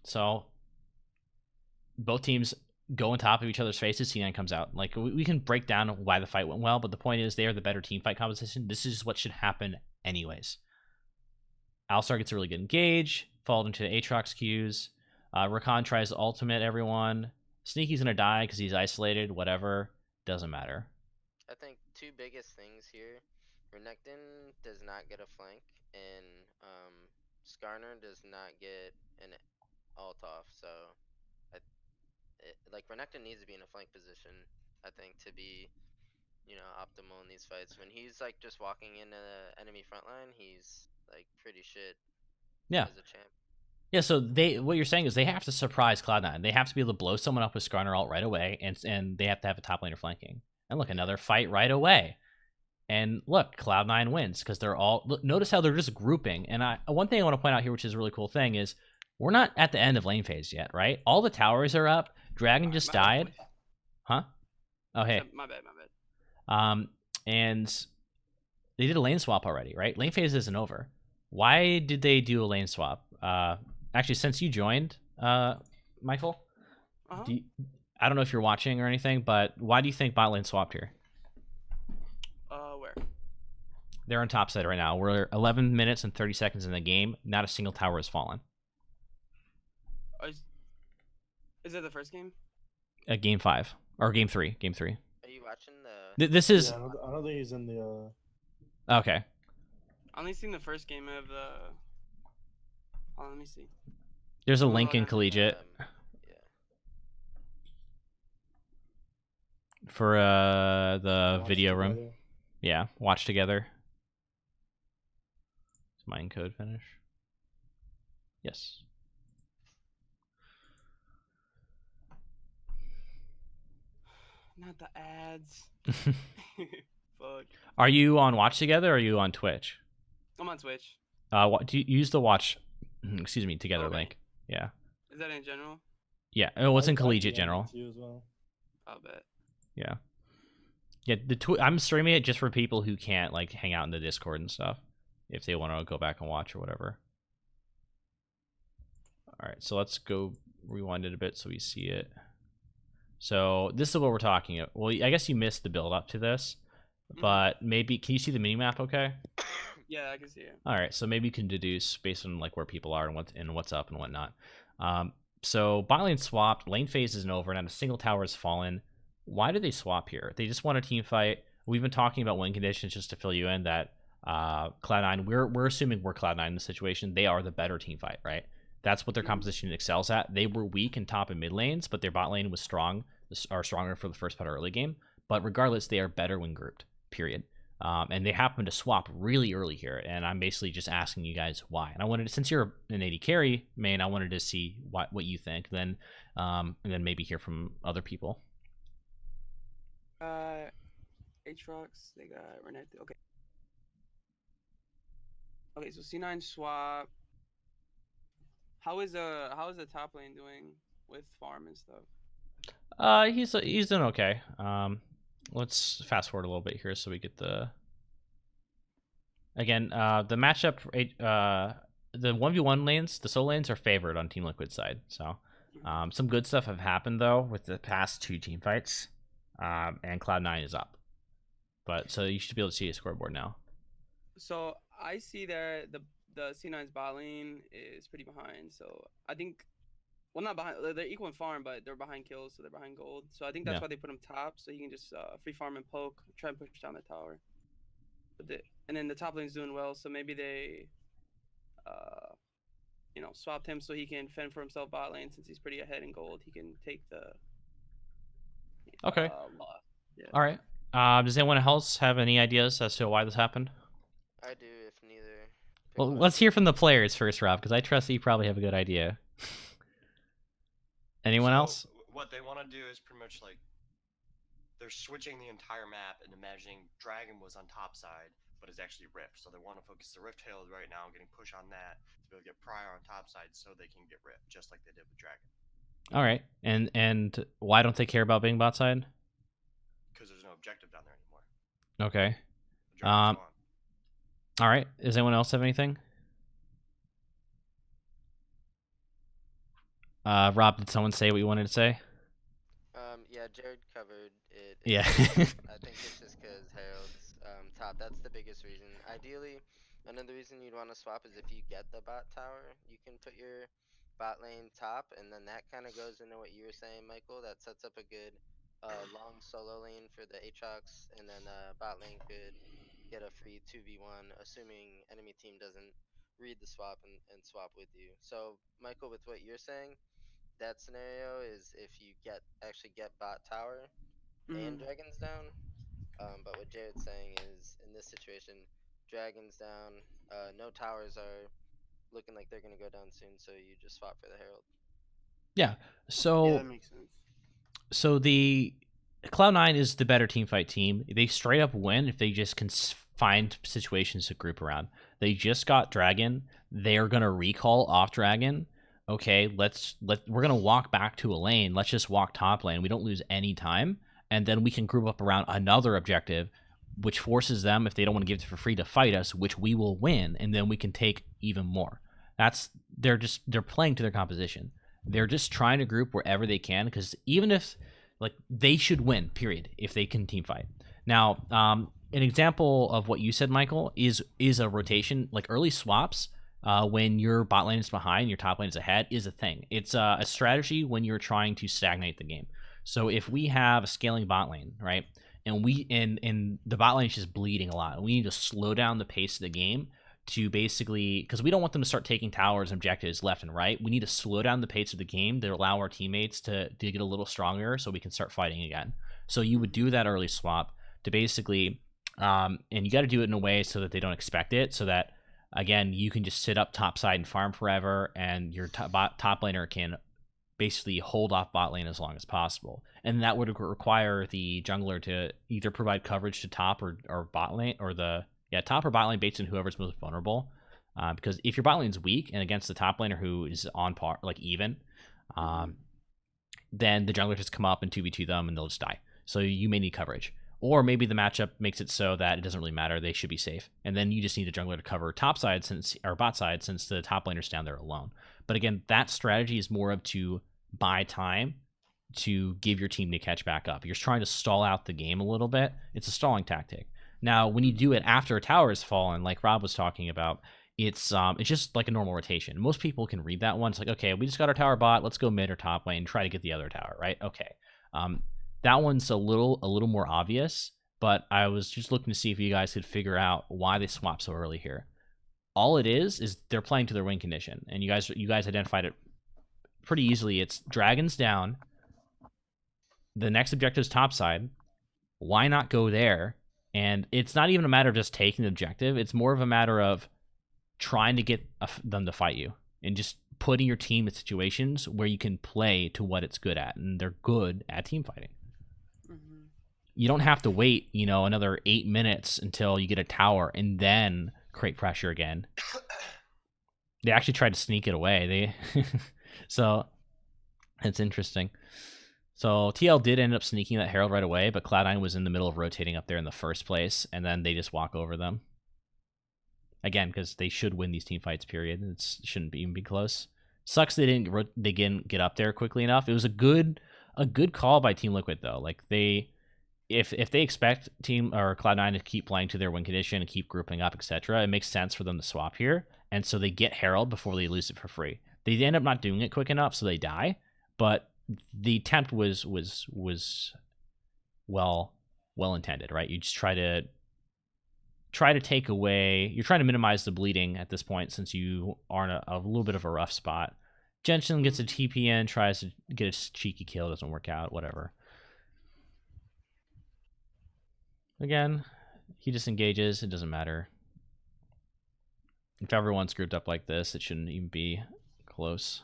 So both teams go on top of each other's faces. C9 comes out. Like, we can break down why the fight went well, but the point is they are the better team fight composition. This is what should happen anyways. Alistar gets a really good engage, followed into Aatrox Qs. Rakan tries to ultimate everyone. Sneaky's gonna die because he's isolated. Whatever, doesn't matter. I think two biggest things here. Renekton does not get a flank, and Skarner does not get an alt off. So, like, Renekton needs to be in a flank position, I think, to be, optimal in these fights. When he's like just walking in the enemy front line, he's like pretty shit. Yeah. As a champ. Yeah, so what you're saying is they have to surprise Cloud9. They have to be able to blow someone up with Skarner ult right away, and they have to have a top laner flanking. And look, another fight right away. And look, Cloud9 wins because they're all... Look, notice how they're just grouping. And one thing I want to point out here, which is a really cool thing, is we're not at the end of lane phase yet, right? All the towers are up. Dragon just died. Huh? Oh, hey. My bad. And they did a lane swap already, right? Lane phase isn't over. Why did they do a lane swap? Actually, since you joined, Michael, I don't know if you're watching or anything, but why do you think bot lane swapped here? Where? They're on top side right now. We're 11 minutes and 30 seconds in the game. Not a single tower has fallen. Is it the first game? Game 5 or game 3? Game 3. Are you watching the? This is. Yeah, I don't think he's in the. Okay. I only seen the first game of the. Oh, let me see. There's a link in collegiate Yeah. for the video room. Together. Yeah, watch together. Is mine code finish? Yes. Not the ads. Fuck. Are you on watch together or are you on Twitch? I'm on Twitch. Do you use the watch? Excuse me, together Okay. link. Yeah. Is that in general? Yeah. Oh, what's in I'd be collegiate on general? it too as well. I'll bet. Yeah. Yeah. I'm streaming it just for people who can't like hang out in the Discord and stuff, if they want to go back and watch or whatever. All right, so let's go rewind it a bit so we see it. So this is what we're talking about. Well, I guess you missed the build up to this, but maybe can you see the mini map? Okay. Yeah, I can see it. All right, so maybe you can deduce based on like where people are and what's up and whatnot. So bot lane swapped, lane phase isn't over, not a single tower has fallen. Why did they swap here? They just want a team fight. We've been talking about win conditions just to fill you in that Cloud9. We're assuming we're Cloud9 in the situation. They are the better team fight, right? That's what their composition excels at. They were weak in top and mid lanes, but their bot lane was stronger for the first part of early game. But regardless, they are better when grouped. Period. And they happen to swap really early here, and I'm basically just asking you guys why. And I wanted to, since you're an AD carry main, I wanted to see what you think, then and then maybe hear from other people. Aatrox, they got Renekton. Okay. Okay, so C9 swap. How is the top lane doing with farm and stuff? He's doing okay. Let's fast forward a little bit here so we get the the matchup. The 1v1 lanes, the solo lanes are favored on Team Liquid side. So some good stuff have happened though with the past 2 team fights, and Cloud9 is up. But so you should be able to see a scoreboard now. So I see that the C9's bot lane is pretty behind. So I think, well, not behind. They're equal in farm, but they're behind kills, so they're behind gold. So I think that's why they put him top, so he can just free farm and poke, try and push down the tower. And then the top lane's doing well, so maybe they, swapped him so he can fend for himself bot lane since he's pretty ahead in gold. He can take the Okay. loss. Yeah. All right. Does anyone else have any ideas as to why this happened? I do, if neither. Pick Well, one. let's hear from the players first, Rob, because I trust that you probably have a good idea. Anyone So, else? What they want to do is pretty much like they're switching the entire map and imagining Dragon was on top side, but is actually Rift. So they want to focus the Rift Herald right now, getting push on that to be able to get Prior on top side so they can get Rift, just like they did with Dragon. All right. And why don't they care about being bot side? Because there's no objective down there anymore. Okay. The Dragon's gone. All right. Does anyone else have anything? Rob, did someone say what you wanted to say? Yeah, Jared covered it. Yeah. I think it's just because Harold's top. That's the biggest reason. Ideally, another reason you'd want to swap is if you get the bot tower, you can put your bot lane top, and then that kind of goes into what you were saying, Michael. That sets up a good long solo lane for the Aatrox, and then bot lane could get a free 2v1, assuming enemy team doesn't read the swap and swap with you. So, Michael, with what you're saying, that scenario is if you actually get bot tower and dragons down. But what Jared's saying is in this situation, dragons down, no towers are looking like they're gonna go down soon, so you just swap for the herald. Yeah. Yeah, So that makes sense. the Cloud9 is the better team fight team. They straight up win if they just can find situations to group around. They just got Dragon. They're gonna recall off Dragon. Okay, we're gonna walk back to a lane. Let's just walk top lane. We don't lose any time, and then we can group up around another objective, which forces them, if they don't want to give it for free, to fight us, which we will win, and then we can take even more. They're playing to their composition. They're just trying to group wherever they can, because even if they should win, period, if they can team fight. Now, an example of what you said, Michael, is a rotation, like early swaps. When your bot lane is behind, your top lane is ahead, is a thing. It's a strategy when you're trying to stagnate the game. So if we have a scaling bot lane, right, and the bot lane is just bleeding a lot, we need to slow down the pace of the game to basically, because we don't want them to start taking towers and objectives left and right. We need to slow down the pace of the game to allow our teammates to get a little stronger so we can start fighting again. So you would do that early swap to basically, and you got to do it in a way so that they don't expect it, so that, again, you can just sit up top side and farm forever, and your top laner can basically hold off bot lane as long as possible. And that would require the jungler to either provide coverage to top or bot lane, or top or bot lane based on whoever's most vulnerable. Because if your bot lane's weak and against the top laner who is on par, like even, then the jungler just come up and 2v2 them and they'll just die. So you may need coverage. Or maybe the matchup makes it so that it doesn't really matter. They should be safe. And then you just need the jungler to cover top side or bot side, since the top laner's down there alone. But again, that strategy is more of to buy time to give your team to catch back up. You're just trying to stall out the game a little bit. It's a stalling tactic. Now, when you do it after a tower has fallen, like Rob was talking about, it's just like a normal rotation. Most people can read that one. It's like, okay, we just got our tower bot. Let's go mid or top lane and try to get the other tower, right? Okay. That one's a little more obvious, but I was just looking to see if you guys could figure out why they swapped so early here. All it is they're playing to their win condition, and you guys identified it pretty easily. It's dragons down. The next objective is top side. Why not go there? And it's not even a matter of just taking the objective. It's more of a matter of trying to get them to fight you and just putting your team in situations where you can play to what it's good at, and they're good at team fighting. You don't have to wait, another 8 minutes until you get a tower and then create pressure again. They actually tried to sneak it away. So it's interesting. So TL did end up sneaking that Herald right away, but Cloud9 was in the middle of rotating up there in the first place, and then they just walk over them. Again, because they should win these team fights, period. It shouldn't even be close. Sucks they didn't get up there quickly enough. It was a good call by Team Liquid, though. Like, if they expect Team or Cloud9 to keep playing to their win condition and keep grouping up, etc., it makes sense for them to swap here. And so they get Herald before they lose it for free. They end up not doing it quick enough, so they die. But the attempt was well intended, right? You just try try to take away. You're trying to minimize the bleeding at this point since you are in a little bit of a rough spot. Jensen gets a TP in, tries to get a cheeky kill, doesn't work out, whatever. Again, he disengages, it doesn't matter. If everyone's grouped up like this, it shouldn't even be close.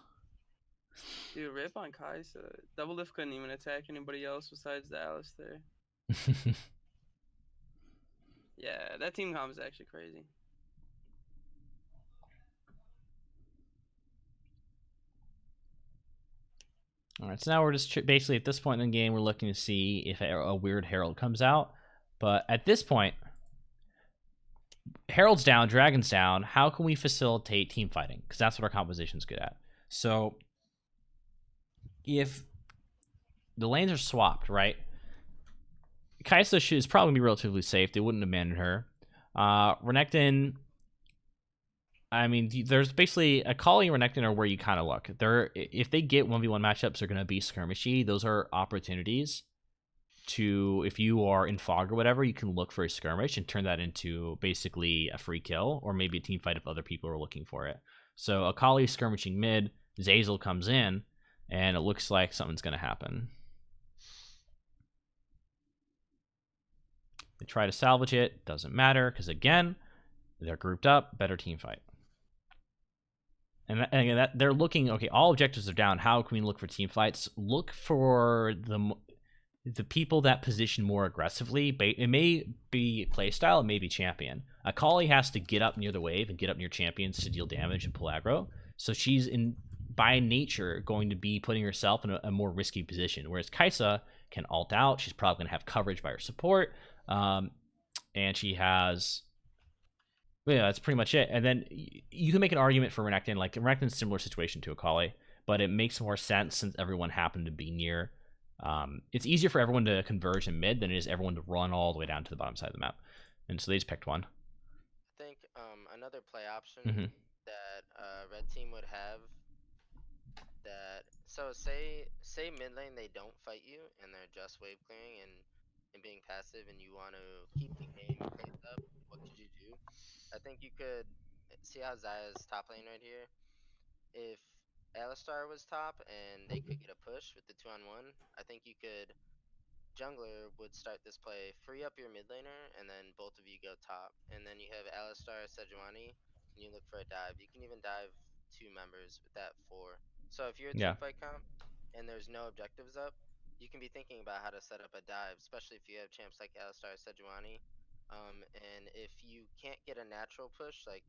Dude, rip on Kaisa. Double Lift couldn't even attack anybody else besides the Alistair. Yeah, that team comp is actually crazy. Alright, so now we're just basically at this point in the game, we're looking to see if a weird Herald comes out. But at this point, Herald's down, Dragon's down. How can we facilitate team fighting? Because that's what our composition's good at. So if the lanes are swapped, right? Kaisa is probably going to be relatively safe. They wouldn't abandon her. Renekton, I mean, there's basically Akali and Renekton are where you kind of look. If they get 1v1 matchups, they're going to be skirmishy. Those are opportunities to, if you are in fog or whatever, you can look for a skirmish and turn that into basically a free kill or maybe a team fight if other people are looking for it. So Akali skirmishing mid, Zazel comes in, and it looks like something's going to happen. They try to salvage it, doesn't matter, because again, they're grouped up, better team fight. And again, that they're looking, okay, all objectives are down. How can we look for team fights? Look for the people that position more aggressively. It may be playstyle, it may be champion. Akali has to get up near the wave and get up near champions to deal damage and pull aggro. So she's by nature going to be putting herself in a more risky position. Whereas Kaisa can ult out. She's probably going to have coverage by her support. And she has... Yeah, that's pretty much it. And then you can make an argument for Renekton. Like, Renekton's a similar situation to Akali, but it makes more sense since everyone happened to be near. It's easier for everyone to converge in mid than it is everyone to run all the way down to the bottom side of the map. And so they just picked one. I think another play option that red team would have that, so say mid lane they don't fight you and they're just wave clearing and being passive and you want to keep the game pace up, what could you do? I think you could see how Zaya's top lane right here. If Alistar was top and they could get a push with the 2-on-1, I think you could, jungler would start this play, free up your mid laner, and then both of you go top. And then you have Alistar, Sejuani, and you look for a dive. You can even dive 2 members with that 4. So if you're a team fight comp and there's no objectives up, you can be thinking about how to set up a dive, especially if you have champs like Alistar, Sejuani. And if you can't get a natural push, like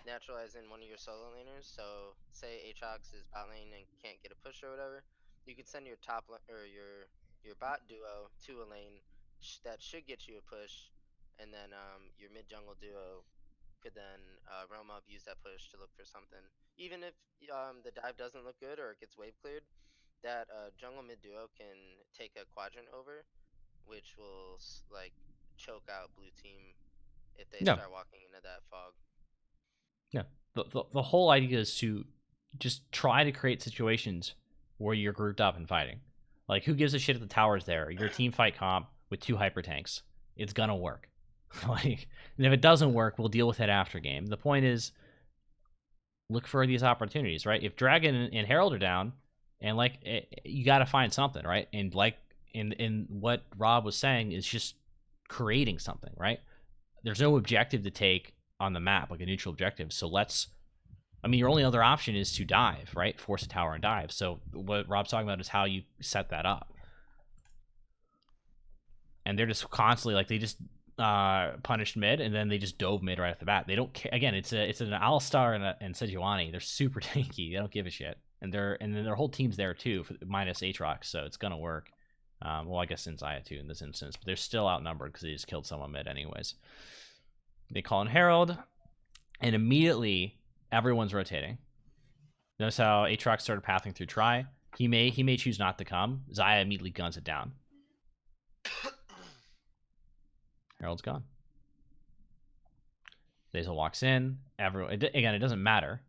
natural as in one of your solo laners, so say Aatrox is bot lane and can't get a push or whatever, you could send your top or your bot duo to a lane that should get you a push, and then your mid jungle duo could then roam up, use that push to look for something. Even if the dive doesn't look good or it gets wave cleared, that jungle mid duo can take a quadrant over, which will like choke out blue team if they start walking into that fog. Yeah, the whole idea is to just try to create situations where you're grouped up and fighting. Like, who gives a shit if the tower's there? You're a team fight comp with 2 hyper tanks. It's gonna work. Like, and if it doesn't work, we'll deal with it after game. The point is, look for these opportunities, right? If Dragon and Herald are down, and like, you got to find something, right? And like in what Rob was saying is just creating something, right? There's no objective to take on the map, like a neutral objective. So your only other option is to dive, right? Force a tower and dive. So what Rob's talking about is how you set that up. And they're just constantly, like, they just punished mid, and then they just dove mid right off the bat. They don't care. Again, it's an Alistar and Sejuani. They're super tanky. They don't give a shit. And then their whole team's there too, minus Aatrox, so it's gonna work. Well, I guess in Zaya too in this instance, but they're still outnumbered because they just killed someone mid anyways. They call in Herald, and immediately everyone's rotating. Notice how Aatrox started pathing through Try. He may choose not to come. Zaya immediately guns it down. Herald's gone. Zazel walks in. Again, it doesn't matter.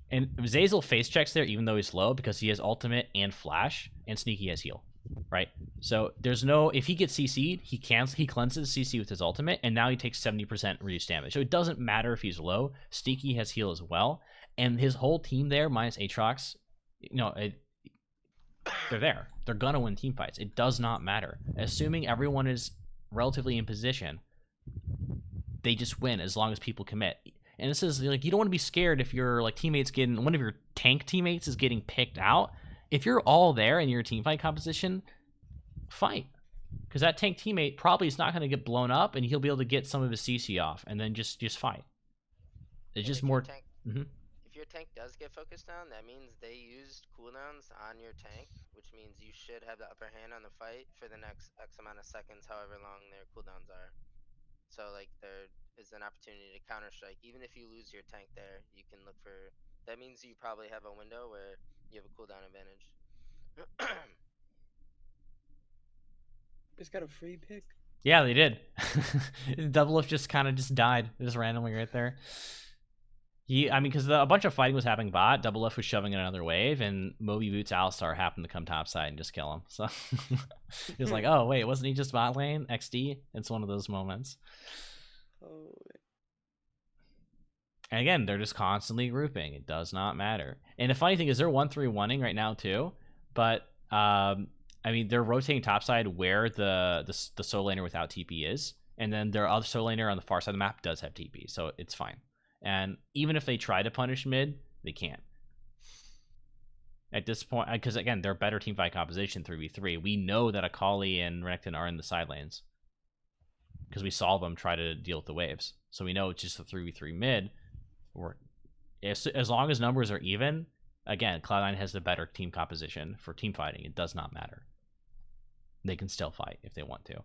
And Zazel face checks there even though he's low because he has ultimate and flash, and Sneaky has heal. right? So there's no, if he gets CC'd, he cleanses CC with his ultimate, and now he takes 70% reduced damage. So it doesn't matter if he's low. Sneaky has heal as well, and his whole team there minus Aatrox, they're there. They're gonna win team fights. It does not matter. Assuming everyone is relatively in position, they just win as long as people commit. And this is like, you don't want to be scared if your like teammates getting, one of your tank teammates is getting picked out. If you're all there in your team fight composition, fight, because that tank teammate probably is not going to get blown up, and he'll be able to get some of his CC off, and then just fight. It's just more. If your tank does get focused down, that means they used cooldowns on your tank, which means you should have the upper hand on the fight for the next X amount of seconds, however long their cooldowns are. So like there is an opportunity to counter strike. Even if you lose your tank there, you can look for. That means you probably have a window where you have a cooldown advantage. Just got a free pick. Yeah, they did. Double Lift just kind of just died, just randomly right there. Because a bunch of fighting was happening bot. Double Lift was shoving in another wave, and Moby Boots Alistar happened to come topside and just kill him. So he was like, oh, wait, wasn't he just bot lane? XD? It's one of those moments. Oh. And again, they're just constantly grouping. It does not matter. And the funny thing is they're 1-3-1ing right now too, but they're rotating topside where the solo laner without TP is, and then their other solo laner on the far side of the map does have TP, so it's fine. And even if they try to punish mid, they can't. At this point, because again, they're better teamfight composition 3v3. We know that Akali and Renekton are in the side lanes because we saw them try to deal with the waves. So we know it's just a 3v3 mid. As long as numbers are even, again, Cloud9 has the better team composition for team fighting. It does not matter. They can still fight if they want to.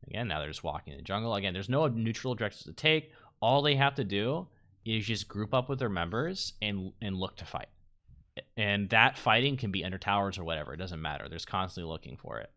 Again, now they're just walking in the jungle. Again, there's no neutral objectives to take. All they have to do is just group up with their members and look to fight. And that fighting can be under towers or whatever. It doesn't matter. They're just constantly looking for it.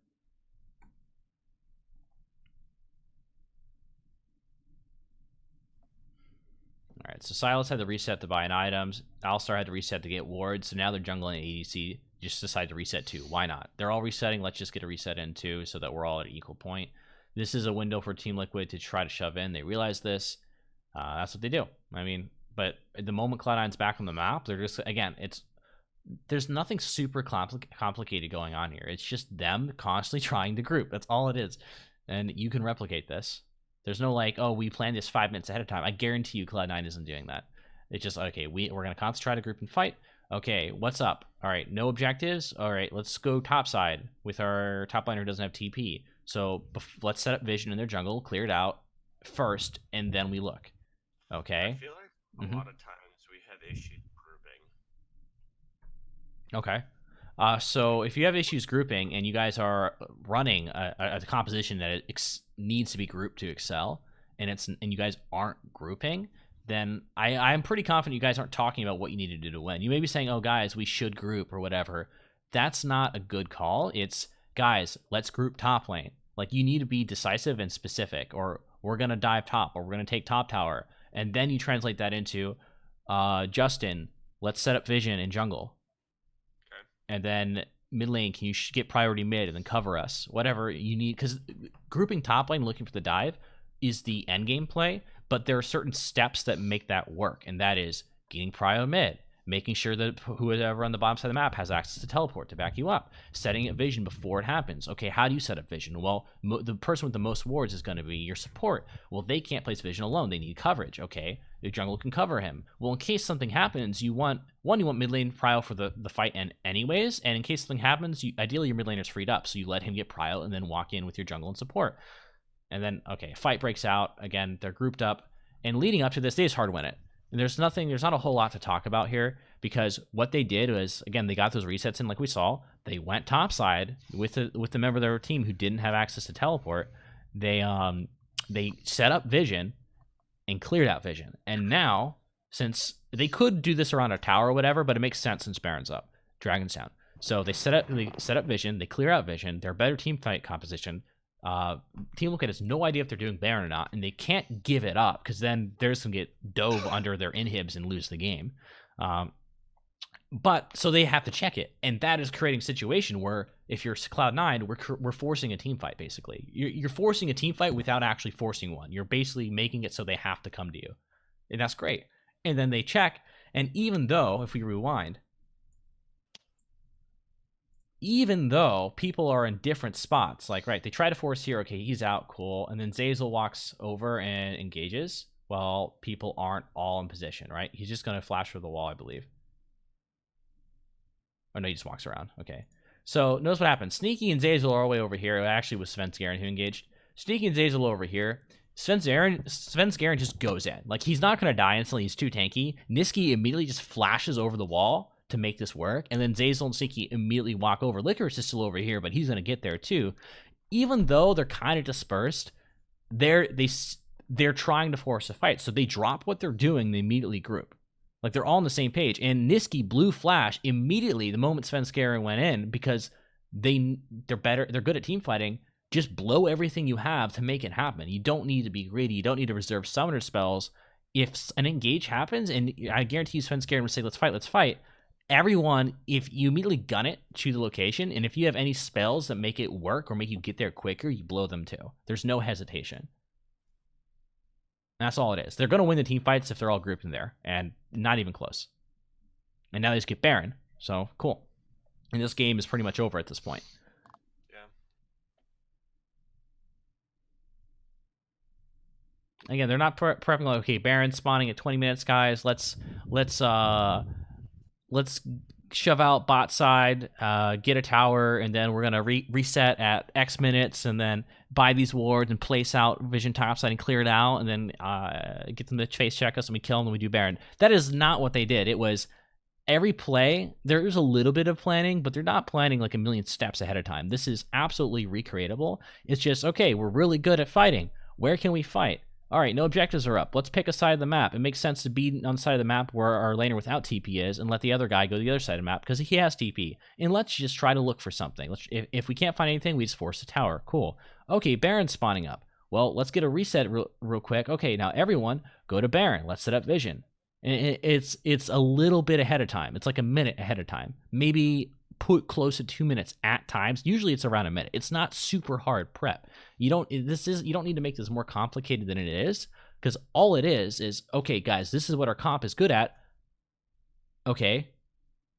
All right, so Silas had to reset to buy in items. Alistar had to reset to get wards. So now they're jungling ADC. Just decide to reset too. Why not? They're all resetting. Let's just get a reset in too, so that we're all at an equal point. This is a window for Team Liquid to try to shove in. They realize this. That's what they do. But at the moment Cloud9's back on the map, they're just, again, there's nothing super complicated going on here. It's just them constantly trying to group. That's all it is. And you can replicate this. There's no like, oh, we planned this 5 minutes ahead of time. I guarantee you Cloud9 isn't doing that. It's just, okay, we're going to constantly try to group and fight. Okay, what's up? All right, no objectives. All right, let's go topside with our top laner who doesn't have TP. So let's set up vision in their jungle, clear it out first, and then we look. Okay? I feel like a lot of times we have issues grouping. Okay. So if you have issues grouping and you guys are running a composition that needs to be grouped to excel, and you guys aren't grouping, then I'm pretty confident you guys aren't talking about what you need to do to win. You may be saying, oh, guys, we should group or whatever. That's not a good call. It's, guys, let's group top lane. Like, you need to be decisive and specific, or we're going to dive top, or we're going to take top tower. And then you translate that into, Justin, let's set up vision in jungle. And then mid lane, can you get priority mid and then cover us? Whatever you need, because grouping top lane, looking for the dive, is the end game play, but there are certain steps that make that work, and that is getting prio mid, making sure that whoever on the bottom side of the map has access to teleport to back you up, setting up vision before it happens. Okay, how do you set up vision? Well, the person with the most wards is going to be your support. Well, they can't place vision alone. They need coverage. Okay, the jungle can cover him. Well, in case something happens, you want mid lane prio for the fight end anyways, and in case something happens, ideally your mid laner's freed up, so you let him get prio and then walk in with your jungle and support. And then, okay, fight breaks out. Again, they're grouped up, and leading up to this, they just hard win it. And there's not a whole lot to talk about here, because what they did was, again, they got those resets in like we saw. They went topside with the member of their team who didn't have access to teleport. They set up vision and cleared out vision. And now, since they could do this around a tower or whatever, but it makes sense since Baron's up, Dragon's down. So they set up vision, they clear out vision. They're better team fight composition. Team Liquid has no idea if they're doing Baron or not, and they can't give it up because then they're just gonna get dove under their inhibs and lose the game. But so they have to check it, and that is creating a situation where if you're Cloud9, we're forcing a team fight basically. You're forcing a team fight without actually forcing one. You're basically making it so they have to come to you, and that's great. And then they check, and even though if we rewind, even though people are in different spots, like right, they try to force here. Okay, he's out, cool, and then Zazel walks over and engages. Well, people aren't all in position, right? He's just gonna flash for the wall, I believe. Oh, no, he just walks around. Okay. So, notice what happens. Sneaky and Zazel are all the way over here. It actually was Svenskeren who engaged. Sneaky and Zazel over here. Svenskeren just goes in. Like, he's not going to die instantly. He's too tanky. Niski immediately just flashes over the wall to make this work. And then Zazel and Sneaky immediately walk over. Licorice is still over here, but he's going to get there too. Even though they're kind of dispersed, they're trying to force a fight. So, they drop what they're doing. They immediately group. Like, they're all on the same page. And Niski blew Flash immediately the moment Svenskeren went in because they're better. They're good at team fighting. Just blow everything you have to make it happen. You don't need to be greedy. You don't need to reserve summoner spells. If an engage happens, and I guarantee you Svenskeren would say, let's fight. Everyone, if you immediately gun it to the location, and if you have any spells that make it work or make you get there quicker, you blow them too. There's no hesitation. That's all it is. They're going to win the team fights if they're all grouped in there, and not even close. And now they just get Baron, so cool. And this game is pretty much over at this point. Yeah. Again, they're not prepping like, okay, Baron spawning at 20 minutes, guys. Let's shove out bot side, get a tower, and then we're gonna reset at X minutes, and then buy these wards and place out Vision topside and clear it out, and then get them to face check us, and we kill them, and we do Baron. That is not what they did. It was every play, there is a little bit of planning, but they're not planning like a million steps ahead of time. This is absolutely recreatable. It's just, okay, we're really good at fighting. Where can we fight? All right, no objectives are up. Let's pick a side of the map. It makes sense to be on the side of the map where our laner without TP is and let the other guy go to the other side of the map because he has TP. And let's just try to look for something. If we can't find anything, we just force the tower. Cool. Okay, Baron's spawning up. Well, let's get a reset real quick. Okay, now everyone go to Baron. Let's set up Vision. And it's a little bit ahead of time. It's like a minute ahead of time. Maybe put close to 2 minutes at times. Usually it's around a minute. It's not super hard prep. You don't need to make this more complicated than it is, because all it is okay, guys, this is what our comp is good at. Okay,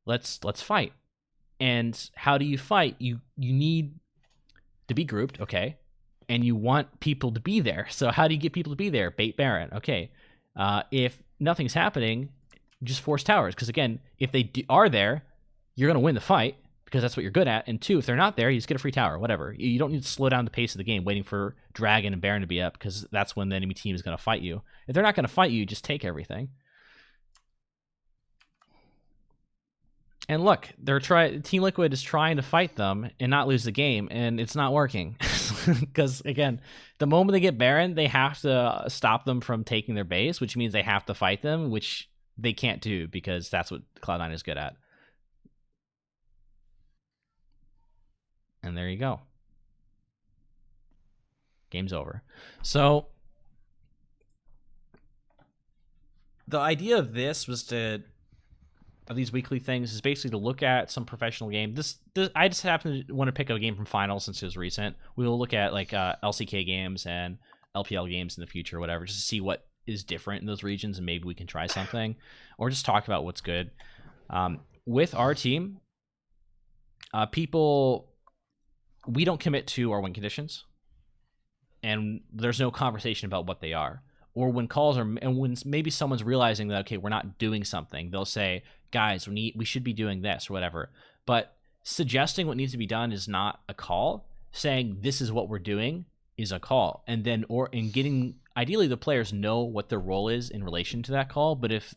let's fight. And how do you fight? You need to be grouped, okay, and you want people to be there. So how do you get people to be there? Bait Baron, okay. If nothing's happening, just force towers, because again, if they are there, you're going to win the fight because that's what you're good at. And two, if they're not there, you just get a free tower, whatever. You don't need to slow down the pace of the game waiting for Dragon and Baron to be up, because that's when the enemy team is going to fight you. If they're not going to fight you, just take everything. And look, Team Liquid is trying to fight them and not lose the game, and it's not working. Because, again, the moment they get Baron, they have to stop them from taking their base, which means they have to fight them, which they can't do because that's what Cloud9 is good at. And there you go. Game's over. So the idea of this was of these weekly things is basically to look at some professional game. This I just happen to want to pick a game from finals since it was recent. We will look at like LCK games and LPL games in the future, whatever, just to see what is different in those regions, and maybe we can try something, or just talk about what's good. With our team, we don't commit to our win conditions, and there's no conversation about what they are. Or when when maybe someone's realizing that, okay, we're not doing something, they'll say, guys, we should be doing this or whatever. But suggesting what needs to be done is not a call. Saying this is what we're doing is a call. And then, getting, ideally the players know what their role is in relation to that call, but if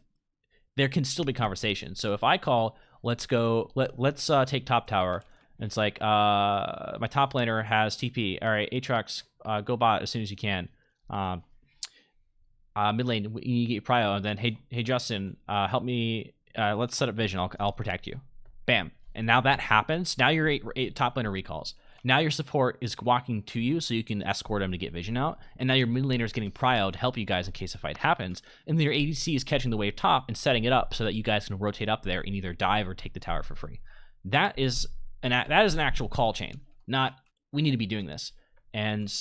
there can still be conversation. So if I call, let's take top tower, and it's like, my top laner has TP. All right, Aatrox, go bot as soon as you can. Mid lane, you need to get your prio, and then, hey Justin, help me. Let's set up Vision. I'll protect you. Bam. And now that happens. Now your top laner recalls. Now your support is walking to you so you can escort him to get vision out, and now your mid laner is getting prio to help you guys in case a fight happens, and then your ADC is catching the wave top and setting it up so that you guys can rotate up there and either dive or take the tower for free. That is an actual call chain, not we need to be doing this. And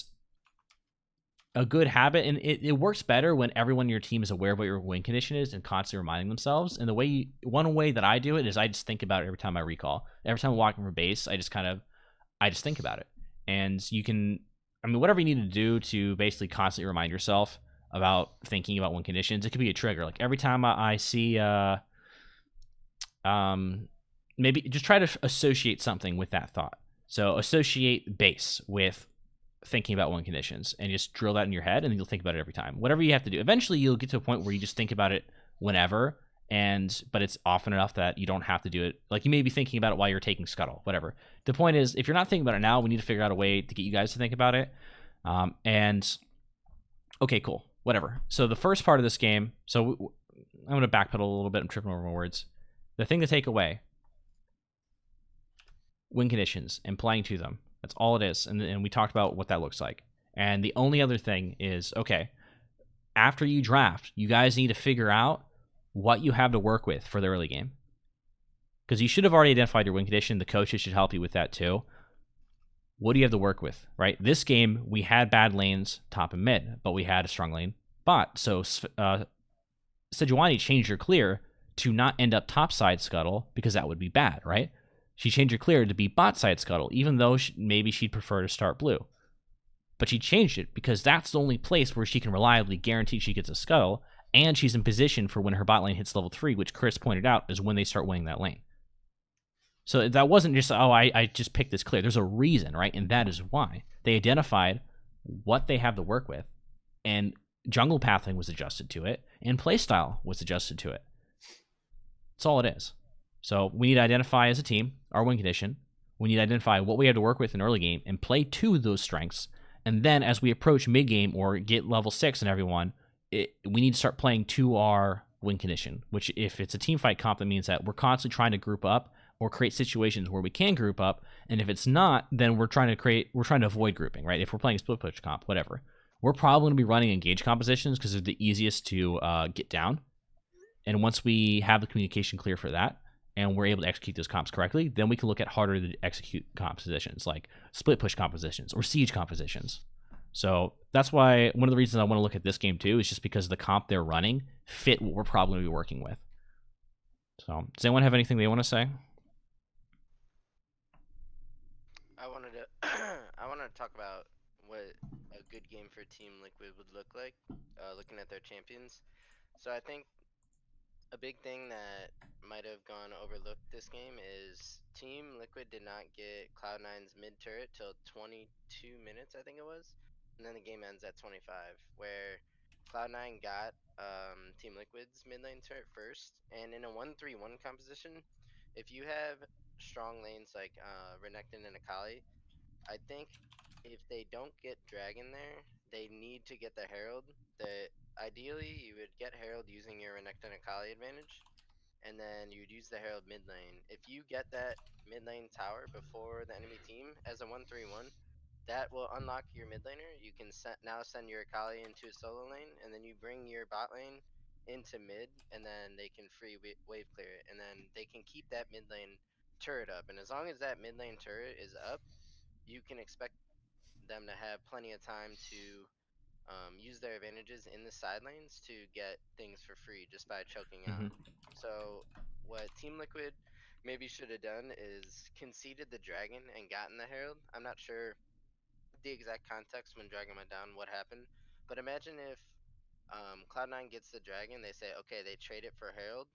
a good habit, and it works better when everyone in your team is aware of what your win condition is and constantly reminding themselves. And one way that I do it is I just think about it every time I recall. Every time I'm walking from base, I just think about it. And you can, whatever you need to do to basically constantly remind yourself about thinking about win conditions. It could be a trigger. Like every time I see, maybe just try to associate something with that thought. So associate base with thinking about win conditions and just drill that in your head, and then you'll think about it every time. Whatever you have to do. Eventually, you'll get to a point where you just think about it whenever, but it's often enough that you don't have to do it. Like you may be thinking about it while you're taking scuttle, whatever. The point is, if you're not thinking about it now, we need to figure out a way to get you guys to think about it. Okay, cool, whatever. So the first part of this game, so I'm going to backpedal a little bit. I'm tripping over my words. The thing to take away: win conditions and playing to them. That's all it is. And we talked about what that looks like. And the only other thing is, okay, after you draft, you guys need to figure out what you have to work with for the early game. Because you should have already identified your win condition. The coaches should help you with that too. What do you have to work with, right? This game, we had bad lanes, top and mid, but we had a strong lane bot. So Sejuani changed her clear to not end up topside scuttle because that would be bad, right? She changed her clear to be bot side scuttle, even though maybe she'd prefer to start blue. But she changed it because that's the only place where she can reliably guarantee she gets a scuttle, and she's in position for when her bot lane hits level 3, which Chris pointed out is when they start winning that lane. So that wasn't just, I just picked this clear. There's a reason, right? And that is why. They identified what they have to work with, and jungle pathing was adjusted to it, and playstyle was adjusted to it. That's all it is. So we need to identify as a team our win condition. We need to identify what we have to work with in early game and play to those strengths. And then as we approach mid game or get level 6 in everyone, we need to start playing to our win condition, which if it's a team fight comp, that means that we're constantly trying to group up or create situations where we can group up. And if it's not, then we're trying to avoid grouping, right? If we're playing split push comp, whatever. We're probably going to be running engage compositions because they're the easiest to get down. And once we have the communication clear for that, and we're able to execute those comps correctly, then we can look at harder to execute compositions, like split push compositions or siege compositions. So that's why one of the reasons I want to look at this game too is just because the comp they're running fit what we're probably going to be working with. So does anyone have anything they want to say? I wanted to talk about what a good game for Team Liquid would look like, looking at their champions. So I think a big thing that might have gone overlooked this game is Team Liquid did not get Cloud9's mid turret till 22 minutes, I think it was, and then the game ends at 25, where Cloud9 got Team Liquid's mid lane turret first, and in a 1-3-1 composition, if you have strong lanes like Renekton and Akali, I think if they don't get Dragon there, they need to get the Herald. Ideally, you would get Herald using your Renekton Akali advantage, and then you'd use the Herald mid lane. If you get that mid lane tower before the enemy team as a 1-3-1, that will unlock your mid laner. You can now send your Akali into a solo lane, and then you bring your bot lane into mid, and then they can free wave clear it, and then they can keep that mid lane turret up. And as long as that mid lane turret is up, you can expect them to have plenty of time to use their advantages in the side lanes to get things for free just by choking out. So what Team Liquid maybe should have done is conceded the dragon and gotten the herald. I'm not sure the exact context when dragon went down, what happened, but imagine if Cloud9 gets the dragon, they say, okay, they trade it for herald,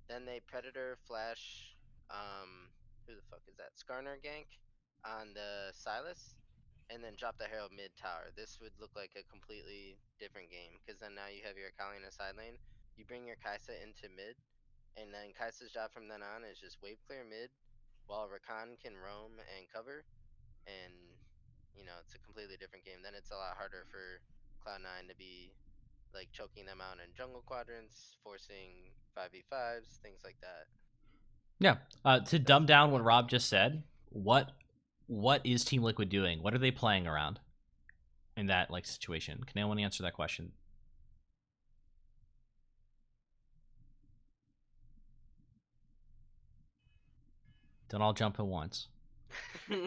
then they predator flash, who the fuck is that, Skarner gank on the Silas, and then drop the Herald mid tower. This would look like a completely different game, because then now you have your Akali in a side lane, you bring your Kai'Sa into mid, and then Kai'Sa's job from then on is just wave clear mid, while Rakan can roam and cover, and it's a completely different game. Then it's a lot harder for Cloud9 to be like choking them out in jungle quadrants, forcing 5v5s, things like that. Yeah. To dumb down what Rob just said, what what is Team Liquid doing? What are they playing around in that like situation? Can anyone answer that question? Don't all jump at once. Sorry,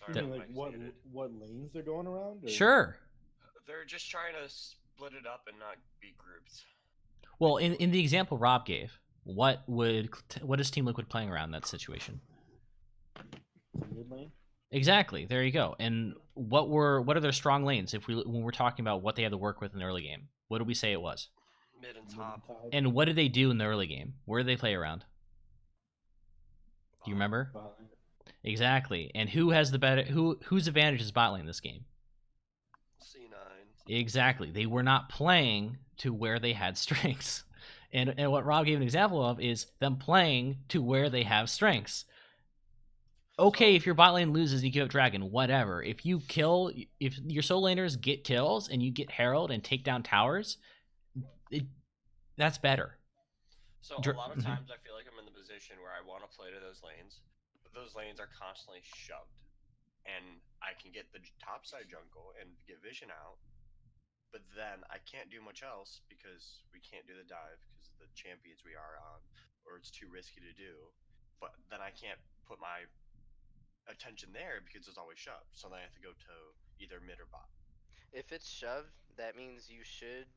You mean my like mic's what muted. what lanes they're going around? Or? Sure. They're just trying to split it up and not be grouped. Well, in the example Rob gave, what is Team Liquid playing around in that situation? Mid lane. Exactly. There you go. And what are their strong lanes? When we're talking about what they had to work with in the early game, what did we say it was? Mid and Mid top. top. And what did they do in the early game? Where did they play around? Do you remember? Bot lane. Exactly. And who has the better? Whose advantage is bot lane this game? C9. Exactly. They were not playing to where they had strengths. And what Rob gave an example of is them playing to where they have strengths. Okay, if your bot lane loses, you give up Dragon, whatever. If your solo laners get kills and you get Herald and take down towers, that's better. So a lot of times I feel like I'm in the position where I want to play to those lanes, but those lanes are constantly shoved. And I can get the topside jungle and get vision out, but then I can't do much else because we can't do the dive because of the champions we are on, or it's too risky to do. But then I can't put my attention there because it's always shoved. So then I have to go to either mid or bot. If it's shoved, that means you should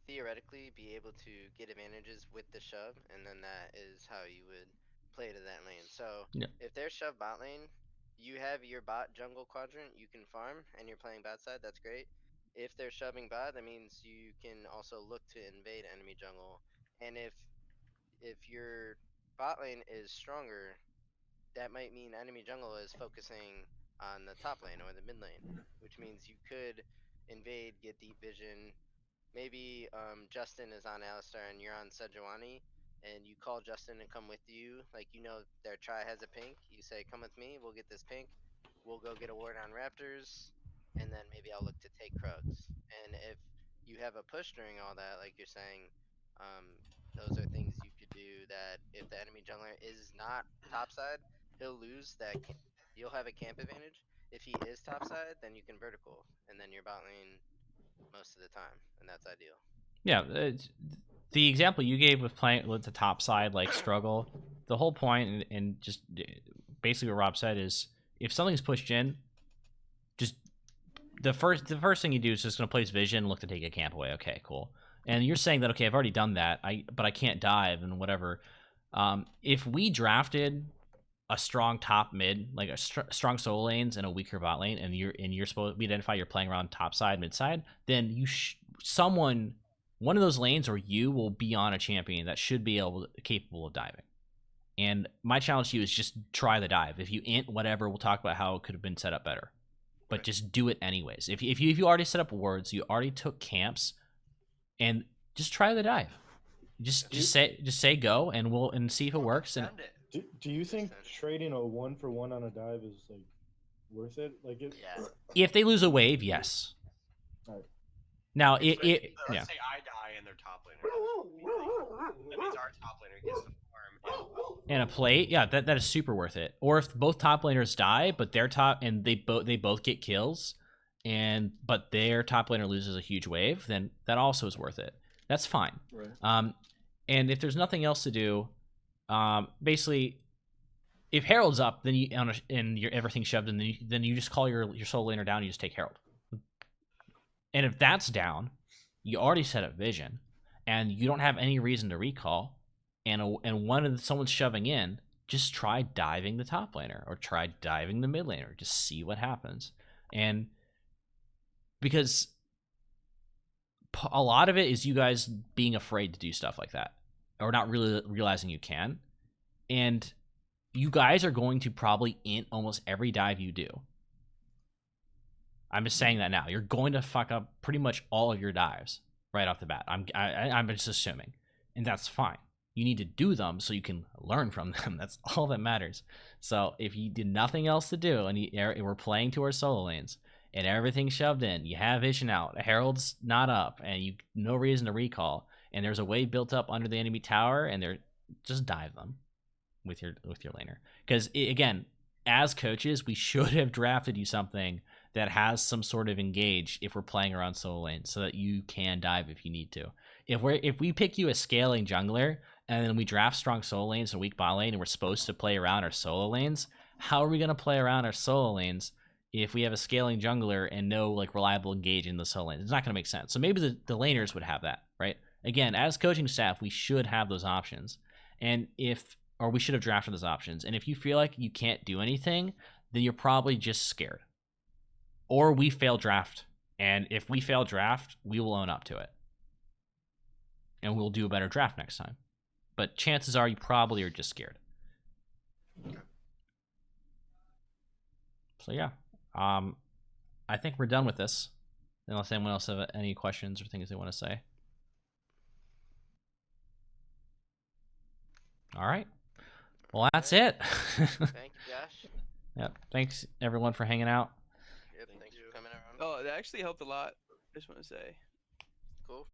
theoretically be able to get advantages with the shove, and then that is how you would play to that lane. So Yeah. if they're shove bot lane, you have your bot jungle quadrant you can farm, and you're playing bot side. That's great. If they're shoving bot, that means you can also look to invade enemy jungle. And if your bot lane is stronger, that might mean enemy jungle is focusing on the top lane or the mid lane, which means you could invade, get deep vision. Maybe Justin is on Alistar and you're on Sejuani, and you call Justin to come with you. Like, you know their try has a pink. You say, "Come with me. We'll get this pink. We'll go get a ward on Raptors, and then maybe I'll look to take Krugs." And if you have a push during all that, like you're saying, those are things you could do. That if the enemy jungler is not topside, he'll lose that. You'll have a camp advantage. If he is topside, then you can vertical, and then your bot lane most of the time, and that's ideal. Yeah, the example you gave with playing with the top side like struggle, the whole point and just basically what Rob said is if something's pushed in, just the first thing you do is just gonna place vision, look to take a camp away. Okay, cool. And you're saying that okay, I've already done that, but I can't dive and whatever. If we drafted a strong top mid, like a strong solo lanes and a weaker bot lane, and you're supposed we identify you're playing around top side, mid side, then one of those lanes or you will be on a champion that should be capable of diving. And my challenge to you is just try the dive. If you int whatever, we'll talk about how it could have been set up better. But just do it anyways. If you already set up wards, you already took camps, and just try the dive. Just say go, and we'll see if it works. And Do you think trading a 1-for-1 on a dive is like worth it? Like it? Yeah. if they lose a wave, yes. Alright. Now Let's yeah. say I die and their top laner. That means our top laner gets the farm. And a plate, yeah, that is super worth it. Or if both top laners die, but their top and they both get kills, but their top laner loses a huge wave, then that also is worth it. That's fine. Right. And if there's nothing else to do, basically, if Herald's up, then everything's shoved, and then you just call your solo laner down. And you just take Herald. And if that's down, you already set up vision, and you don't have any reason to recall. And someone's shoving in, just try diving the top laner or try diving the mid laner. Just see what happens. And because a lot of it is you guys being afraid to do stuff like that or not really realizing you can. And you guys are going to probably int almost every dive you do. I'm just saying that now. You're going to fuck up pretty much all of your dives right off the bat. I'm just assuming. And that's fine. You need to do them so you can learn from them. That's all that matters. So if you did nothing else to do and we're playing to our solo lanes and everything's shoved in, you have vision out, a Herald's not up, and you no reason to recall, and there's a wave built up under the enemy tower, and they're just dive them. with your laner. Because again, as coaches, we should have drafted you something that has some sort of engage if we're playing around solo lanes, so that you can dive if you need to. If we pick you a scaling jungler and then we draft strong solo lanes and weak bot lane, and we're supposed to play around our solo lanes, how are we gonna play around our solo lanes if we have a scaling jungler and no like reliable engage in the solo lanes? It's not gonna make sense. So maybe the laners would have that, right? Again, as coaching staff, we should have those options, or we should have drafted those options. And if you feel like you can't do anything, then you're probably just scared, or we fail draft. And if we fail draft, we will own up to it, and we'll do a better draft next time. But chances are you probably are just scared. So yeah, I think we're done with this, unless anyone else have any questions or things they want to say. All right. Well, that's it. Thank you, Josh. Yep. Thanks everyone for hanging out. Yep, thanks for coming around. Oh, that actually helped a lot. I just want to say. Cool.